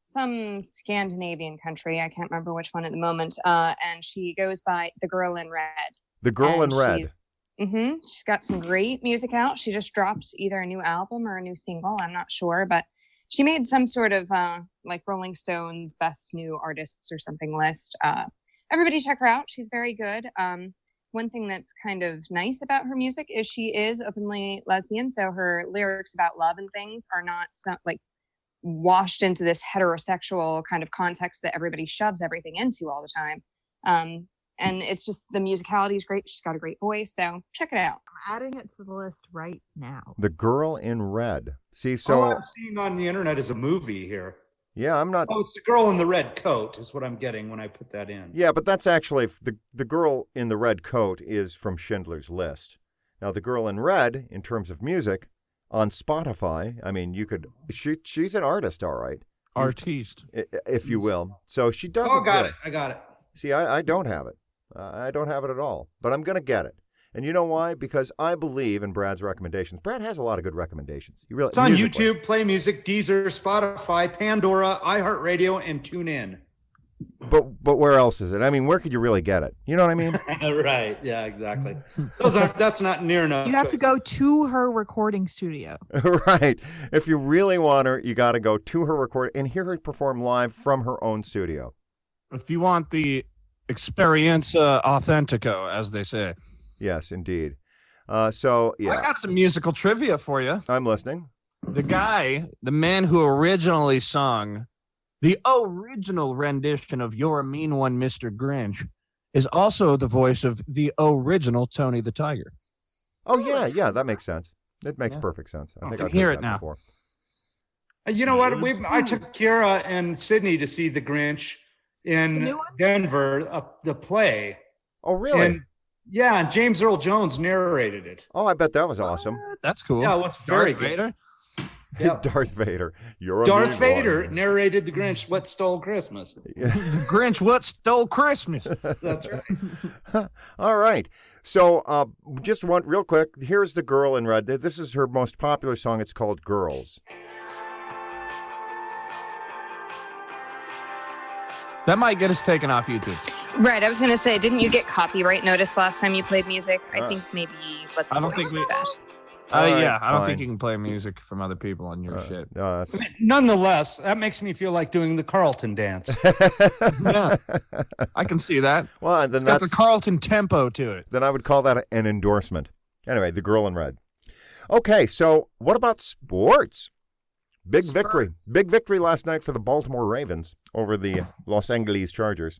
some Scandinavian country. I can't remember which one at the moment. And she goes by The Girl in Red.
The Girl in
And
Red.
She's got some great music out. She just dropped either a new album or a new single. I'm not sure, but she made some sort of like Rolling Stone's best new artists or something list. Everybody check her out. She's very good. One thing that's kind of nice about her music is she is openly lesbian. So her lyrics about love and things are not like washed into this heterosexual kind of context that everybody shoves everything into all the time. And it's just the musicality is great. She's got a great voice. So check it out.
I'm adding it to the list right now.
The Girl in Red. See,
All
so
I'm seeing on the internet is a movie here.
yeah, I'm not.
Oh, it's the girl in the red coat is what I'm getting when I put that in.
Yeah, but that's actually the girl in the red coat is from Schindler's List. Now, the Girl in Red, in terms of music, on Spotify, I mean, you could. She's an artist, all right,
Artiste.
if you will. So she does.
Oh,
it
got
good.
it. I got it.
See, I don't have it. I don't have it at all. But I'm gonna get it. And you know why? Because I believe in Brad's recommendations. Brad has a lot of good recommendations. He really.
It's on
musically.
YouTube, Play Music, Deezer, Spotify, Pandora, iHeartRadio, and TuneIn.
But where else is it? I mean, where could you really get it? You know what I mean?
Right. Yeah, exactly. That's not near enough.
You have to
choice.
go to her recording studio.
Right. If you really want her, you got to go to her record and hear her perform live from her own studio.
If you want the experienza authentico, as they say.
Yes, indeed. So
I
yeah,
got some musical trivia for you.
I'm listening.
The man who originally sung the original rendition of You're a Mean One, Mr. Grinch, is also the voice of the original Tony the Tiger.
Oh yeah, that makes sense. It makes perfect sense. I think
can
I've
hear
heard
it
that
now.
before.
You know what? I took Kira and Sydney to see The Grinch in Denver, the play.
Oh really?
And yeah, and James Earl Jones narrated it.
Oh, I bet that was awesome.
That's cool.
Yeah, it was very
Darth
good.
Vader?
Yeah.
Darth Vader. You're a
Darth
mean
Vader
one.
narrated The Grinch, What Stole Christmas.
Yeah.
The Grinch, what stole Christmas?
That's right.
All right. So just one real quick. Here's the girl in red. This is her most popular song. It's called Girls.
That might get us taken off YouTube.
Right. I was going to say, didn't you get copyright notice last time you played music? I think maybe let's
I don't
avoid
think we-
that.
All right,
Yeah, I don't
fine.
think you can play music from other people on your shit.
No,
Nonetheless, that makes me feel like doing the Carlton dance.
Yeah, I can see that.
well, then
It's got
that's
the Carlton tempo to it.
then I would call that an endorsement. Anyway, the girl in red. Okay, so what about sports? Big victory last night for the Baltimore Ravens over the Los Angeles Chargers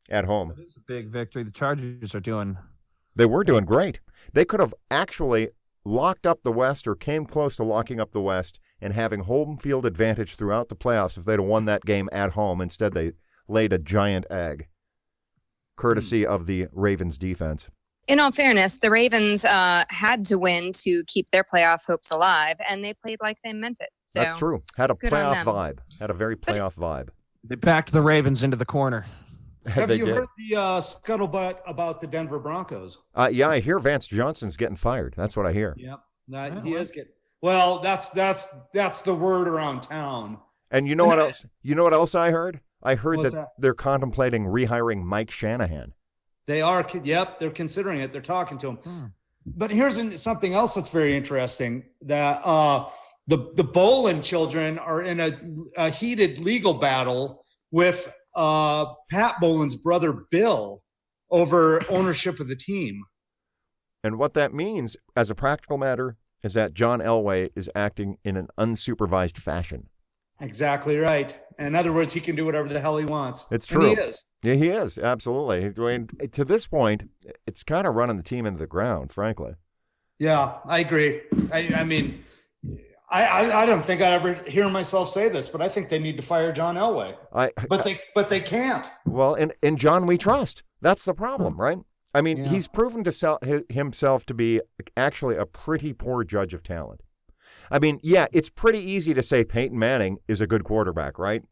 at home.
It is a big victory. The Chargers are doing.
They were doing great. They could have actually locked up the West or came close to locking up the West and having home field advantage throughout the playoffs if they'd have won that game at home. Instead, they laid a giant egg, courtesy of the Ravens defense.
In all fairness, the Ravens had to win to keep their playoff hopes alive, and they played like they meant it. So
That's true. Had a
good on
playoff
them.
vibe. Had a very playoff vibe.
They backed the Ravens into the corner.
Have
They
you
did.
heard the scuttlebutt about the Denver Broncos?
Yeah, I hear Vance Johnson's getting fired. That's what I hear.
Yep.
Yeah,
He
well.
is getting. Well, that's the word around town.
And you know what else? You know what else I heard? I heard
What's
that
that?
they're contemplating rehiring Mike Shanahan.
They are. Yep, they're considering it. They're talking to him. But here's something else that's very interesting. That the Bolin children are in a heated legal battle with Pat Bolin's brother Bill over ownership of the team.
And what that means, as a practical matter, is that John Elway is acting in an unsupervised fashion.
Exactly right. In other words, he can do whatever the hell he wants.
It's
And
true.
he is.
Yeah, he is. Absolutely. I mean, to this point, it's kind of running the team into the ground, frankly.
Yeah, I agree. I mean, I don't think I ever hear myself say this, but I think they need to fire John Elway. But they can't.
Well, in John we trust. That's the problem, right? I mean,
Yeah.
he's proven to himself to be actually a pretty poor judge of talent. I mean, yeah, it's pretty easy to say Peyton Manning is a good quarterback, right?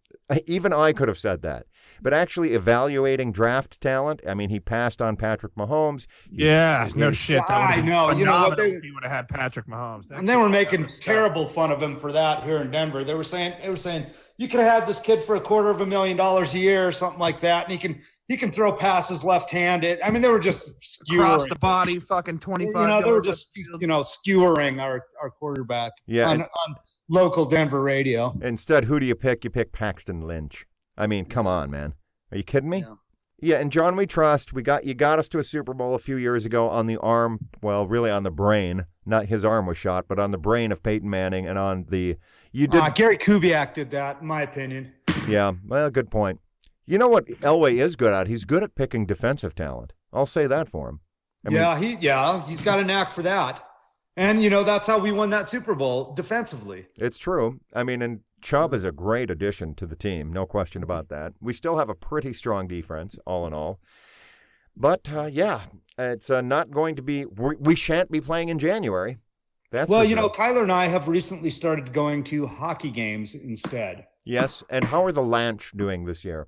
Even I could have said that. But actually evaluating draft talent, I mean, he passed on Patrick Mahomes.
Yeah, no shit. That
I
would've been
know. You know what
phenomenal if he would have had Patrick Mahomes.
And they were making terrible fun of him for that here in Denver. They were saying you could have had this kid for $250,000 a year or something like that, and he can throw passes left-handed. I mean, they were just skewering.
Across the body, fucking 25.
They were just skewering our quarterback on local Denver radio.
Instead, who do you pick? You pick Paxton Lynch. I mean, come on, man. Are you kidding me? Yeah, and John we trust. You got us to a Super Bowl a few years ago on the arm, well, really on the brain. Not his arm was shot, but on the brain of Peyton Manning and on the
Gary Kubiak did that, in my opinion.
Yeah, well, good point. You know what Elway is good at? He's good at picking defensive talent. I'll say that for him. I mean,
he's got a knack for that. And, that's how we won that Super Bowl defensively.
it's true. I mean, and Chubb is a great addition to the team. No question about that. We still have a pretty strong defense, all in all. But, it's not going to be – we shan't be playing in January. That's
Well,
for sure.
Kyler and I have recently started going to hockey games instead.
Yes, and how are the Lanch doing this year?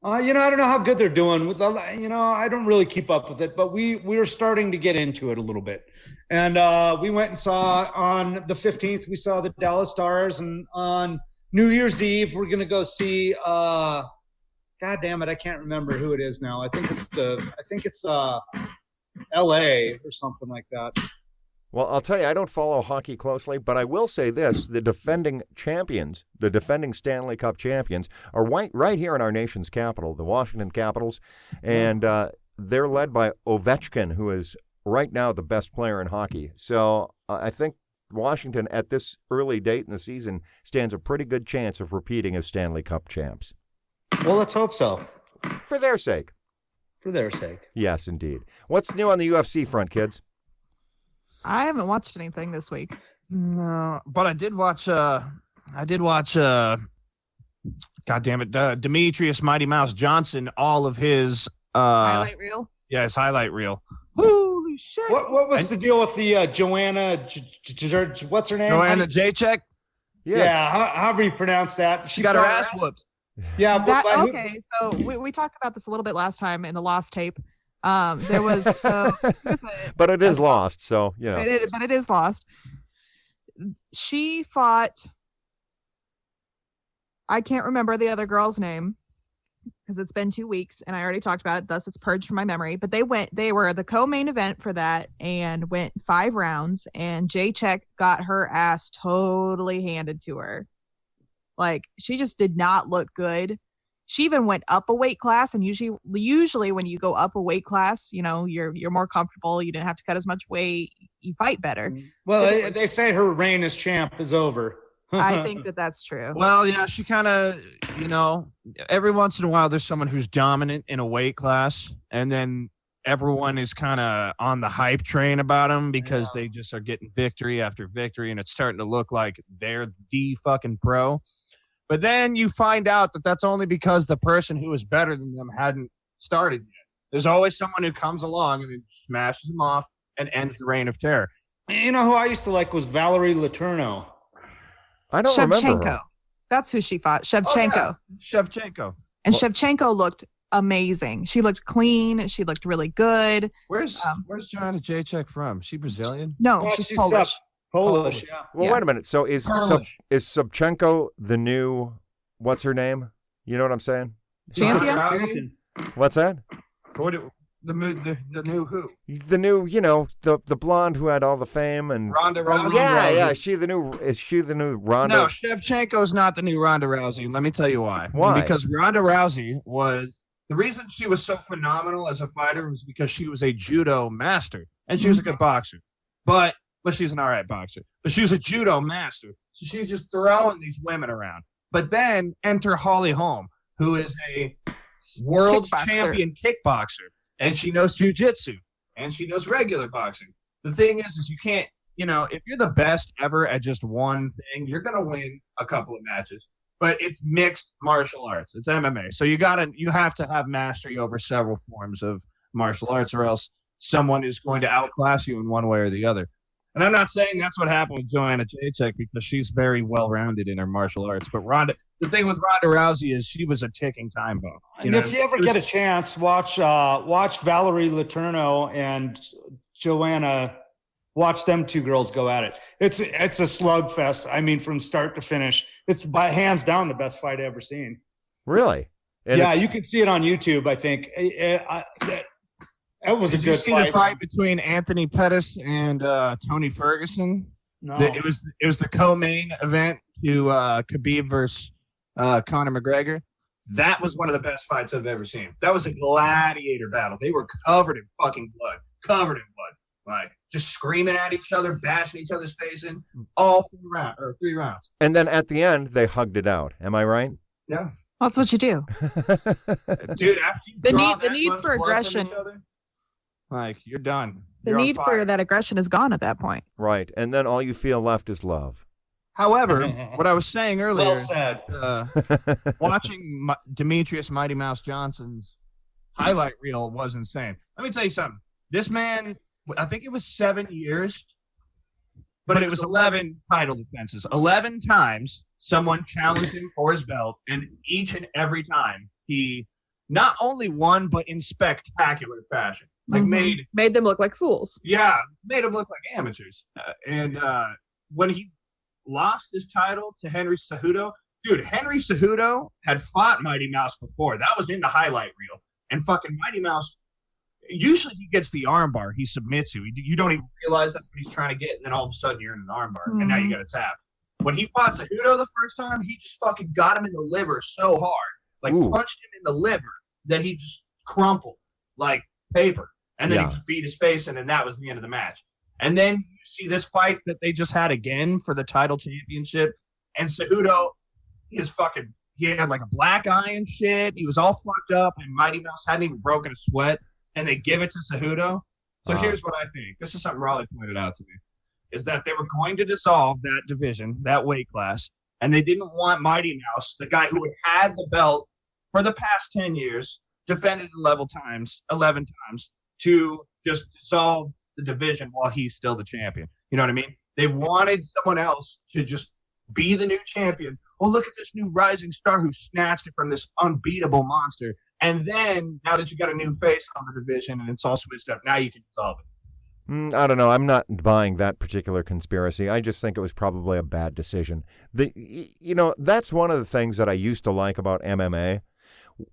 I don't know how good they're doing. I don't really keep up with it, but we're starting to get into it a little bit. And we went and saw on the 15th, we saw the Dallas Stars, and on New Year's Eve, we're going to go see, God damn it, I can't remember who it is now. I think it's LA or something like that.
Well, I'll tell you, I don't follow hockey closely, but I will say this. The defending champions, the defending Stanley Cup champions, are right here in our nation's capital, the Washington Capitals, and they're led by Ovechkin, who is right now the best player in hockey. So I think Washington at this early date in the season stands a pretty good chance of repeating as Stanley Cup champs.
Well, let's hope so.
For their sake.
For their sake.
Yes, indeed. What's new on the UFC front, kids?
I haven't watched anything this week.
No, but I did watch. God damn it, Demetrius Mighty Mouse Johnson. All of his
Highlight reel.
Yeah, his highlight reel. Holy shit!
What was the deal with the Joanna? What's her name?
Joanna Jacek.
Yeah, however you pronounce that.
She got her ass whooped.
Yeah.
Okay, so we talked about this a little bit last time in the Lost tape. There was
but it is lost, so you know.
But it is lost. She fought. I can't remember the other girl's name because it's been 2 weeks and I already talked about it. Thus, it's purged from my memory. But they were the co-main event for that and went 5 rounds. And Jacek got her ass totally handed to her. Like, she just did not look good. She even went up a weight class, and usually when you go up a weight class, you know, you're more comfortable. You didn't have to cut as much weight. You fight better.
Well, they say her reign as champ is over.
I think that's true.
Well, yeah, she kind of, you know, every once in a while there's someone who's dominant in a weight class, and then everyone is kind of on the hype train about them because they just are getting victory after victory, and it's starting to look like they're the fucking pro. But then you find out that that's only because the person who was better than them hadn't started yet. There's always someone who comes along and smashes them off and ends the reign of terror.
You know who I used to like was Valerie Letourneau.
I don't remember her.
That's who she fought. Shevchenko.
Oh, yeah. Shevchenko.
And Shevchenko looked amazing. She looked clean. She looked really good.
Where's Joanna Jacek from? She Brazilian?
No, she's Polish.
Polish, yeah.
Well, wait a minute. So is Shevchenko the new, what's her name? You know what I'm saying?
Champion?
What's that?
The new who?
The new, you know, the blonde who had all the fame and
Ronda Rousey.
Yeah. Is she the new Ronda?
No, Shevchenko's not the new Ronda Rousey. Let me tell you why.
Why?
Because Ronda Rousey the reason she was so phenomenal as a fighter was because she was a judo master and she was a good boxer. But she's an all right boxer. But she was a judo master. So she was just throwing these women around. But then enter Holly Holm, who is a world champion kickboxer. And she knows jiu-jitsu. And she knows regular boxing. The thing is you can't, you know, if you're the best ever at just one thing, you're going to win a couple of matches. But it's mixed martial arts. It's MMA. So you have to have mastery over several forms of martial arts, or else someone is going to outclass you in one way or the other. And I'm not saying that's what happened with Joanna Jacek because she's very well-rounded in her martial arts. But the thing with Ronda Rousey is she was a ticking time bomb.
And if you ever get a chance, watch Valerie Letourneau and Joanna. Watch them two girls go at it. It's a slugfest. I mean, from start to finish, it's by hands down the best fight I've ever seen.
Really? And
yeah, you can see it on YouTube. I think that was a good fight. Did you see
the fight between Anthony Pettis and Tony Ferguson?
No.
It was the co-main event to Khabib versus Conor McGregor. That was one of the best fights I've ever seen. That was a gladiator battle. They were covered in fucking blood. Like just screaming at each other, bashing each other's face in all 3 rounds.
And then at the end, they hugged it out. Am I right?
Yeah.
Well, that's what you do.
Dude, after you
the need for aggression.
Like, you're done.
The need for that aggression is gone at that point.
Right. And then all you feel left is love.
However, what I was saying earlier,
well said.
Watching Demetrius Mighty Mouse Johnson's highlight reel was insane. Let me tell you something. This man, I think it was 7 years, but it was 11 title defenses. 11 times someone challenged him for his belt, and each and every time he not only won, but in spectacular fashion. Like
made them look like fools.
Yeah, made them look like amateurs. And when he lost his title to Henry Cejudo, dude, Henry Cejudo had fought Mighty Mouse before. That was in the highlight reel. And fucking Mighty Mouse, usually he gets the armbar. He submits you. You don't even realize that's what he's trying to get. And then all of a sudden you're in an armbar. And now you got to tap. When he fought Cejudo the first time, he just fucking got him in the liver so hard. Like punched him in the liver that he just crumpled like paper. And then
Yeah.
he just beat his face, and then that was the end of the match. And then you see this fight that they just had again for the title championship. And Cejudo, he had like a black eye and shit. He was all fucked up, and Mighty Mouse hadn't even broken a sweat. And they give it to Cejudo. So here's what I think. This is something Raleigh pointed out to me, is that they were going to dissolve that division, that weight class, and they didn't want Mighty Mouse, the guy who had the belt for the past 10 years, defended 11 times, to just dissolve the division while he's still the champion. You know what I mean? They wanted someone else to just be the new champion. Oh, look at this new rising star who snatched it from this unbeatable monster. And then, now that you got a new face on the division and it's all switched up, now you can dissolve it.
I don't know. I'm not buying that particular conspiracy. I just think it was probably a bad decision. That's one of the things that I used to like about MMA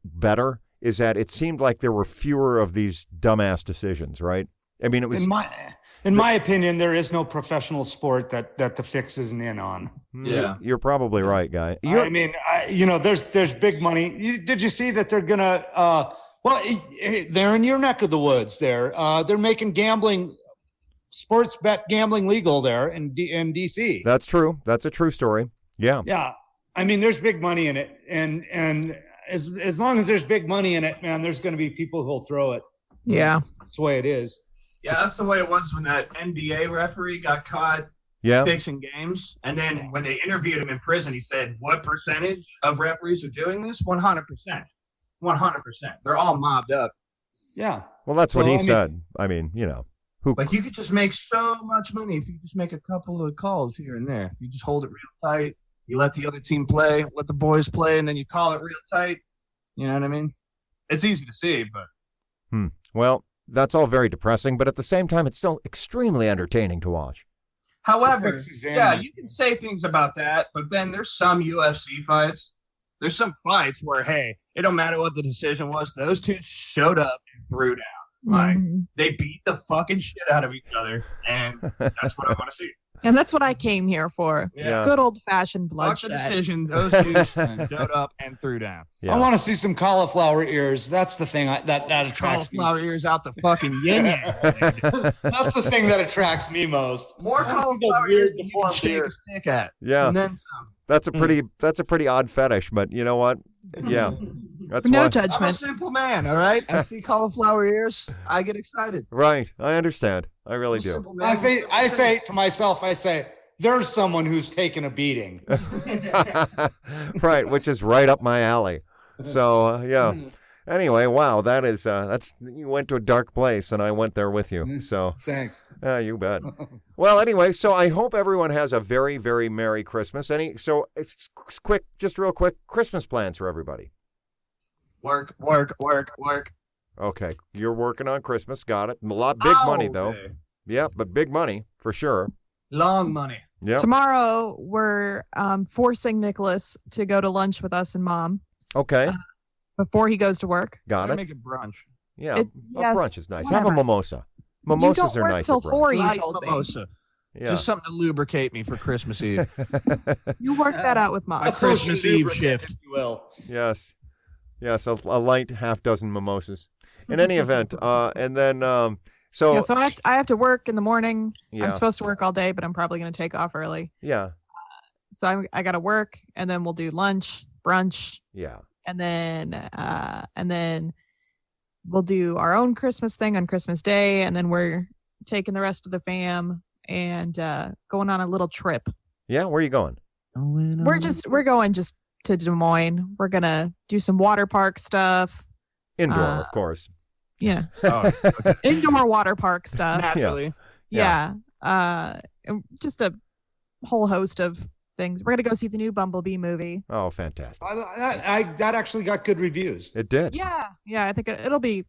better, is that it seemed like there were fewer of these dumbass decisions, right? I mean, it was
in my opinion, there is no professional sport that the fix isn't in on.
Yeah.
You're probably right, guy.
There's big money. Did you see that they're gonna? They're in your neck of the woods. They're making sports bet gambling legal there in DC.
That's true. That's a true story. Yeah.
Yeah. I mean, there's big money in it, and as long as there's big money in it, man, there's going to be people who'll throw it.
Yeah.
That's the way it is.
Yeah, that's the way it was when that NBA referee got caught fixing games. And then when they interviewed him in prison, he said, what percentage of referees are doing this? 100%. 100%. They're all mobbed up.
Yeah.
Well, that's what he said. I mean,
Like, you could just make so much money if you just make a couple of calls here and there. You just hold it real tight. You let the other team play, let the boys play, and then you call it real tight. You know what I mean? It's easy to see, but...
Well, that's all very depressing, but at the same time, it's still extremely entertaining to watch.
However, yeah, you can say things about that, but then there's some UFC fights. There's some fights where, hey, it don't matter what the decision was. Those two showed up and threw down. Like, they beat the fucking shit out of each other, and that's what I want to see.
And that's what I came here for.
Yeah.
Good old-fashioned
Fuck
bloodshed.
the decision. Those two showed up and threw down.
Yeah.
I want to see some cauliflower ears. That's the thing that attracts me.
Cauliflower ears out the fucking yin-yang.
That's the thing that attracts me most.
More cauliflower ears than you can shake a stick at.
Yeah.
And then
That's a pretty odd fetish, but you know what? Yeah. That's
No
why.
I'm a
judgment.
simple man, all right? I see cauliflower ears, I get excited.
Right. I understand. I really
I'm a
do.
simple man.
I say to myself, there's someone who's taken a beating.
Right, which is right up my alley. So, yeah. Anyway, wow, that's you went to a dark place and I went there with you. So,
Thanks.
you bet. Well, anyway, so I hope everyone has a very, very Merry Christmas. So it's quick, just real quick, Christmas plans for everybody.
Work.
Okay, you're working on Christmas, got it. Big money though.
Okay.
Yeah, but big money for sure.
Long money.
Yeah.
Tomorrow, we're forcing Nicholas to go to lunch with us and Mom
Okay,
before he goes to work.
got it.
Make it brunch.
Yeah,
yes,
brunch is nice.
whatever.
Have a mimosa. Mimosas
you
are
don't work
nice
till
at brunch.
4, you
Light
told me.
mimosa.
Yeah.
Just something to lubricate me for Christmas Eve.
You work that out with Mom.
My Christmas Eve shift.
if you will.
Yes, a light half dozen mimosas. In any event, and then so
So I have to work in the morning.
Yeah.
I'm supposed to work all day, but I'm probably going to take off early.
yeah,
So I got to work, and then we'll do lunch, brunch,
yeah.
and then we'll do our own Christmas thing on Christmas Day, and then we're taking the rest of the fam and going on a little trip.
Yeah, where are you going?
We're going just to Des Moines. We're gonna do some water park stuff.
Indoor, of course.
Yeah,
Oh, okay.
indoor water park stuff.
Naturally.
Yeah. And just a whole host of things. We're gonna go see the new Bumblebee movie.
Oh, fantastic!
That actually got good reviews.
It did.
Yeah, I think it'll be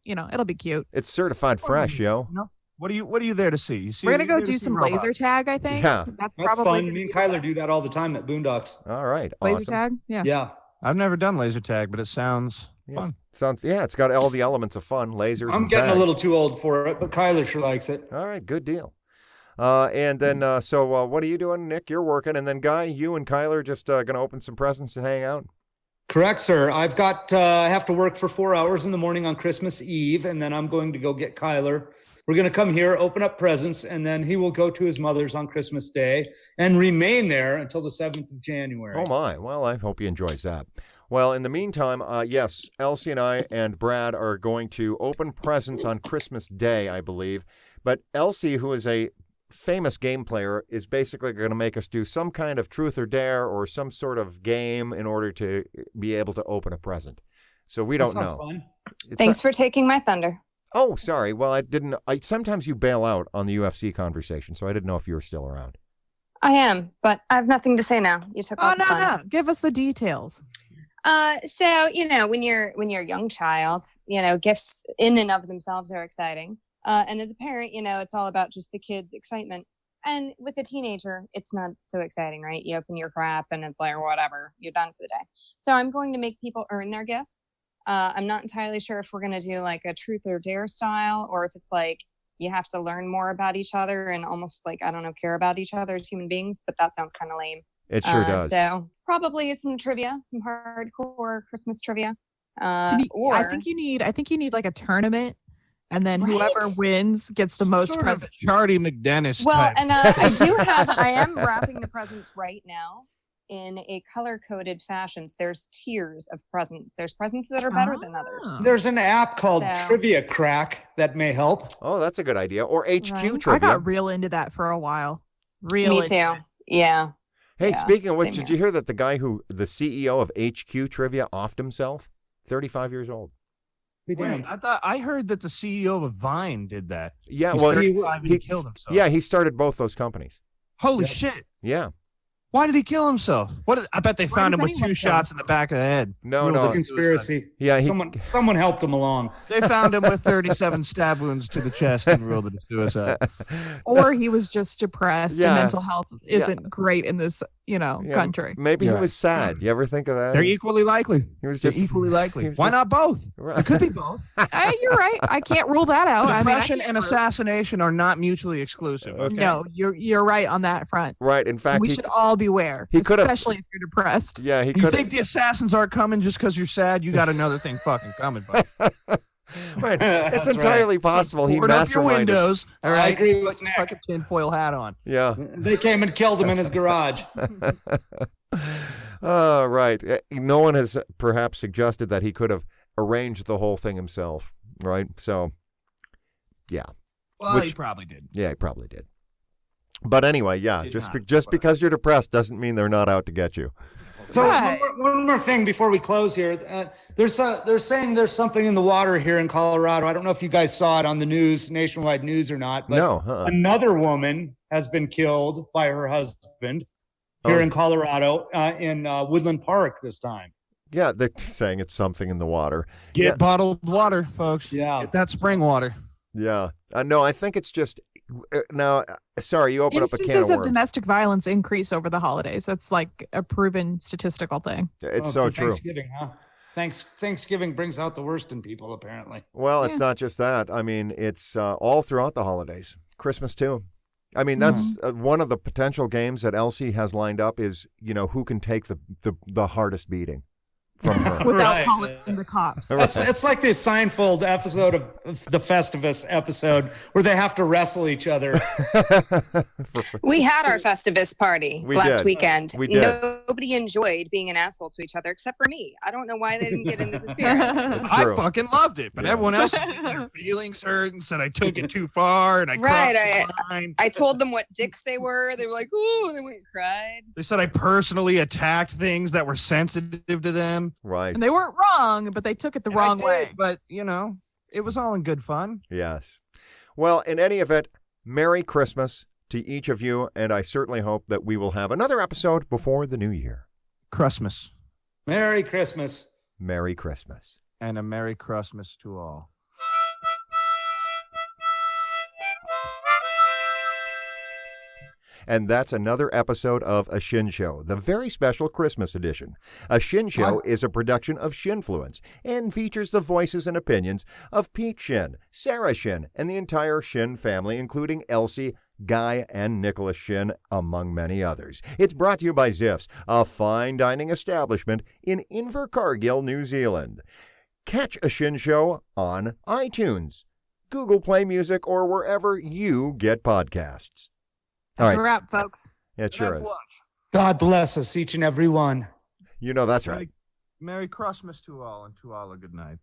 cute.
It's certified fresh, yo.
No. What are you there to see? You see
We're gonna
you
go
there to
do
see
some
robots.
laser tag. I think.
Yeah.
that's
That's
probably
fun.
gonna
Me and
be
Kyler do that all the time at Boondocks.
All right,
laser
awesome.
tag. Yeah.
Yeah.
I've never done laser tag, but it sounds
Yeah,
fun.
it's got all the elements of fun, lasers.
I'm
and
getting a
tags.
little too old for it, but Kyler sure likes it.
All right, good deal. And then, so what are you doing, Nick? You're working, and then Guy, you and Kyler just gonna open some presents and hang out.
Correct, sir. I've got, I have to work for 4 hours in the morning on Christmas Eve, and then I'm going to go get Kyler. We're going to come here, open up presents, and then he will go to his mother's on Christmas Day and remain there until the 7th of January.
Oh, my. Well, I hope he enjoys that. Well, in the meantime, yes, Elsie and I and Brad are going to open presents on Christmas Day, I believe. But Elsie, who is a famous game player, is basically going to make us do some kind of truth or dare or some sort of game in order to be able to open a present. So we don't know.
Fun.
Thanks for taking my thunder.
Oh, sorry. Well, sometimes you bail out on the UFC conversation, so I didn't know if you were still around.
I am, but I have nothing to say now. You took all the fun.
No. Give us the details.
So, when you're a young child, gifts in and of themselves are exciting. And as a parent, it's all about just the kids' excitement. And with a teenager, it's not so exciting, right? You open your crap and it's like, whatever, you're done for the day. So I'm going to make people earn their gifts. I'm not entirely sure if we're going to do like a truth or dare style, or if it's like you have to learn more about each other and almost like, I don't know, care about each other as human beings, but that sounds kind of lame.
It sure does.
So probably some trivia, some hardcore Christmas trivia.
I think you need like a tournament, and then whoever wins gets the most presents.
Charlie McDennis.
Well,
type.
and I am wrapping the presents right now in a color-coded fashion. So there's tiers of presents. There's presents that are better than others.
There's an app called Trivia Crack that may help.
Oh, that's a good idea. Or HQ
Right.
Trivia.
I got real into that for a while.
Me too. Yeah.
Hey,
Yeah,
speaking of which,
same
did you hear that the CEO of HQ Trivia offed himself? 35 years old.
Wait, I heard that the CEO of Vine did that.
Yeah,
He's
well,
35 and he killed himself.
Yeah, he started both those companies.
Holy shit.
Yeah.
Why did he kill himself? I bet they found him with 2 shots in the back of the head.
No.
It's a conspiracy.
Yeah,
someone helped him along.
They found him with 37 stab wounds to the chest and ruled it a suicide.
Or he was just depressed and mental health isn't great in this, country.
Maybe he was sad. You ever think of that?
They're equally likely.
They're
equally likely. Why not both?
Right.
It could be both.
You're right. I can't rule that out.
Depression and assassination are not mutually exclusive. Okay?
No, you're right on that front.
Right. In fact,
we should all beware, especially if you're depressed.
Yeah,
You think the assassins aren't coming just because you're sad? You got another thing fucking coming, buddy.
Right. It's entirely possible he
board up your
masterminded.
windows. All right.
I agree with
Put your fucking tinfoil hat on.
Yeah.
They came and killed him in his garage.
Right. No one has perhaps suggested that he could have arranged the whole thing himself, right? So, yeah.
Well, he probably did.
Yeah, he probably did. But anyway, yeah, just because you're depressed doesn't mean they're not out to get you.
So one more thing before we close here. They're saying there's something in the water here in Colorado. I don't know if you guys saw it on the news, nationwide news or not. But
no.
Another woman has been killed by her husband here in Colorado in Woodland Park this time.
Yeah, they're saying it's something in the water.
Get bottled water, folks.
Yeah.
Get that spring water.
Yeah. No, I think it's just now. Sorry, you open up a can of
Instances of
worms.
domestic violence increase over the holidays. That's like a proven statistical thing.
It's so true.
Thanksgiving, huh? Thanksgiving brings out the worst in people, apparently.
Well, it's not just that. I mean, it's all throughout the holidays. Christmas too. I mean, that's one of the potential games that Elsie has lined up is, who can take the hardest beating from her.
Without calling the cops.
It's like the Seinfeld episode of the Festivus episode where they have to wrestle each other.
We had our Festivus party last weekend.
We did.
Nobody enjoyed being an asshole to each other except for me. I don't know why they didn't get into the spirit.
I fucking loved it, but everyone else their feelings hurt and said I took it too far and I crossed the line.
I told them what dicks they were. They were like, "Ooh," they went and cried.
They said I personally attacked things that were sensitive to them.
Right.
And they weren't wrong, but they took it the wrong way.
But, it was all in good fun.
Yes. Well, in any event, Merry Christmas to each of you, and I certainly hope that we will have another episode before the new year.
Christmas.
Merry Christmas.
Merry Christmas.
And a Merry Christmas to all.
And that's another episode of A Shinn Show, the very special Christmas edition. A Shinn Show is a production of Shinnfluence and features the voices and opinions of Pete Shinn, Sarah Shinn, and the entire Shinn family, including Elsie, Guy and Nicholas Shinn, among many others. It's brought to you by Ziff's, a fine dining establishment in Invercargill, New Zealand. Catch a Shinn Show on iTunes, Google Play Music, or wherever you get podcasts. All
That's
right.
a wrap, folks.
It sure is.
God bless us, each and every one.
You know that's right.
Merry Christmas to all, and to all a good night.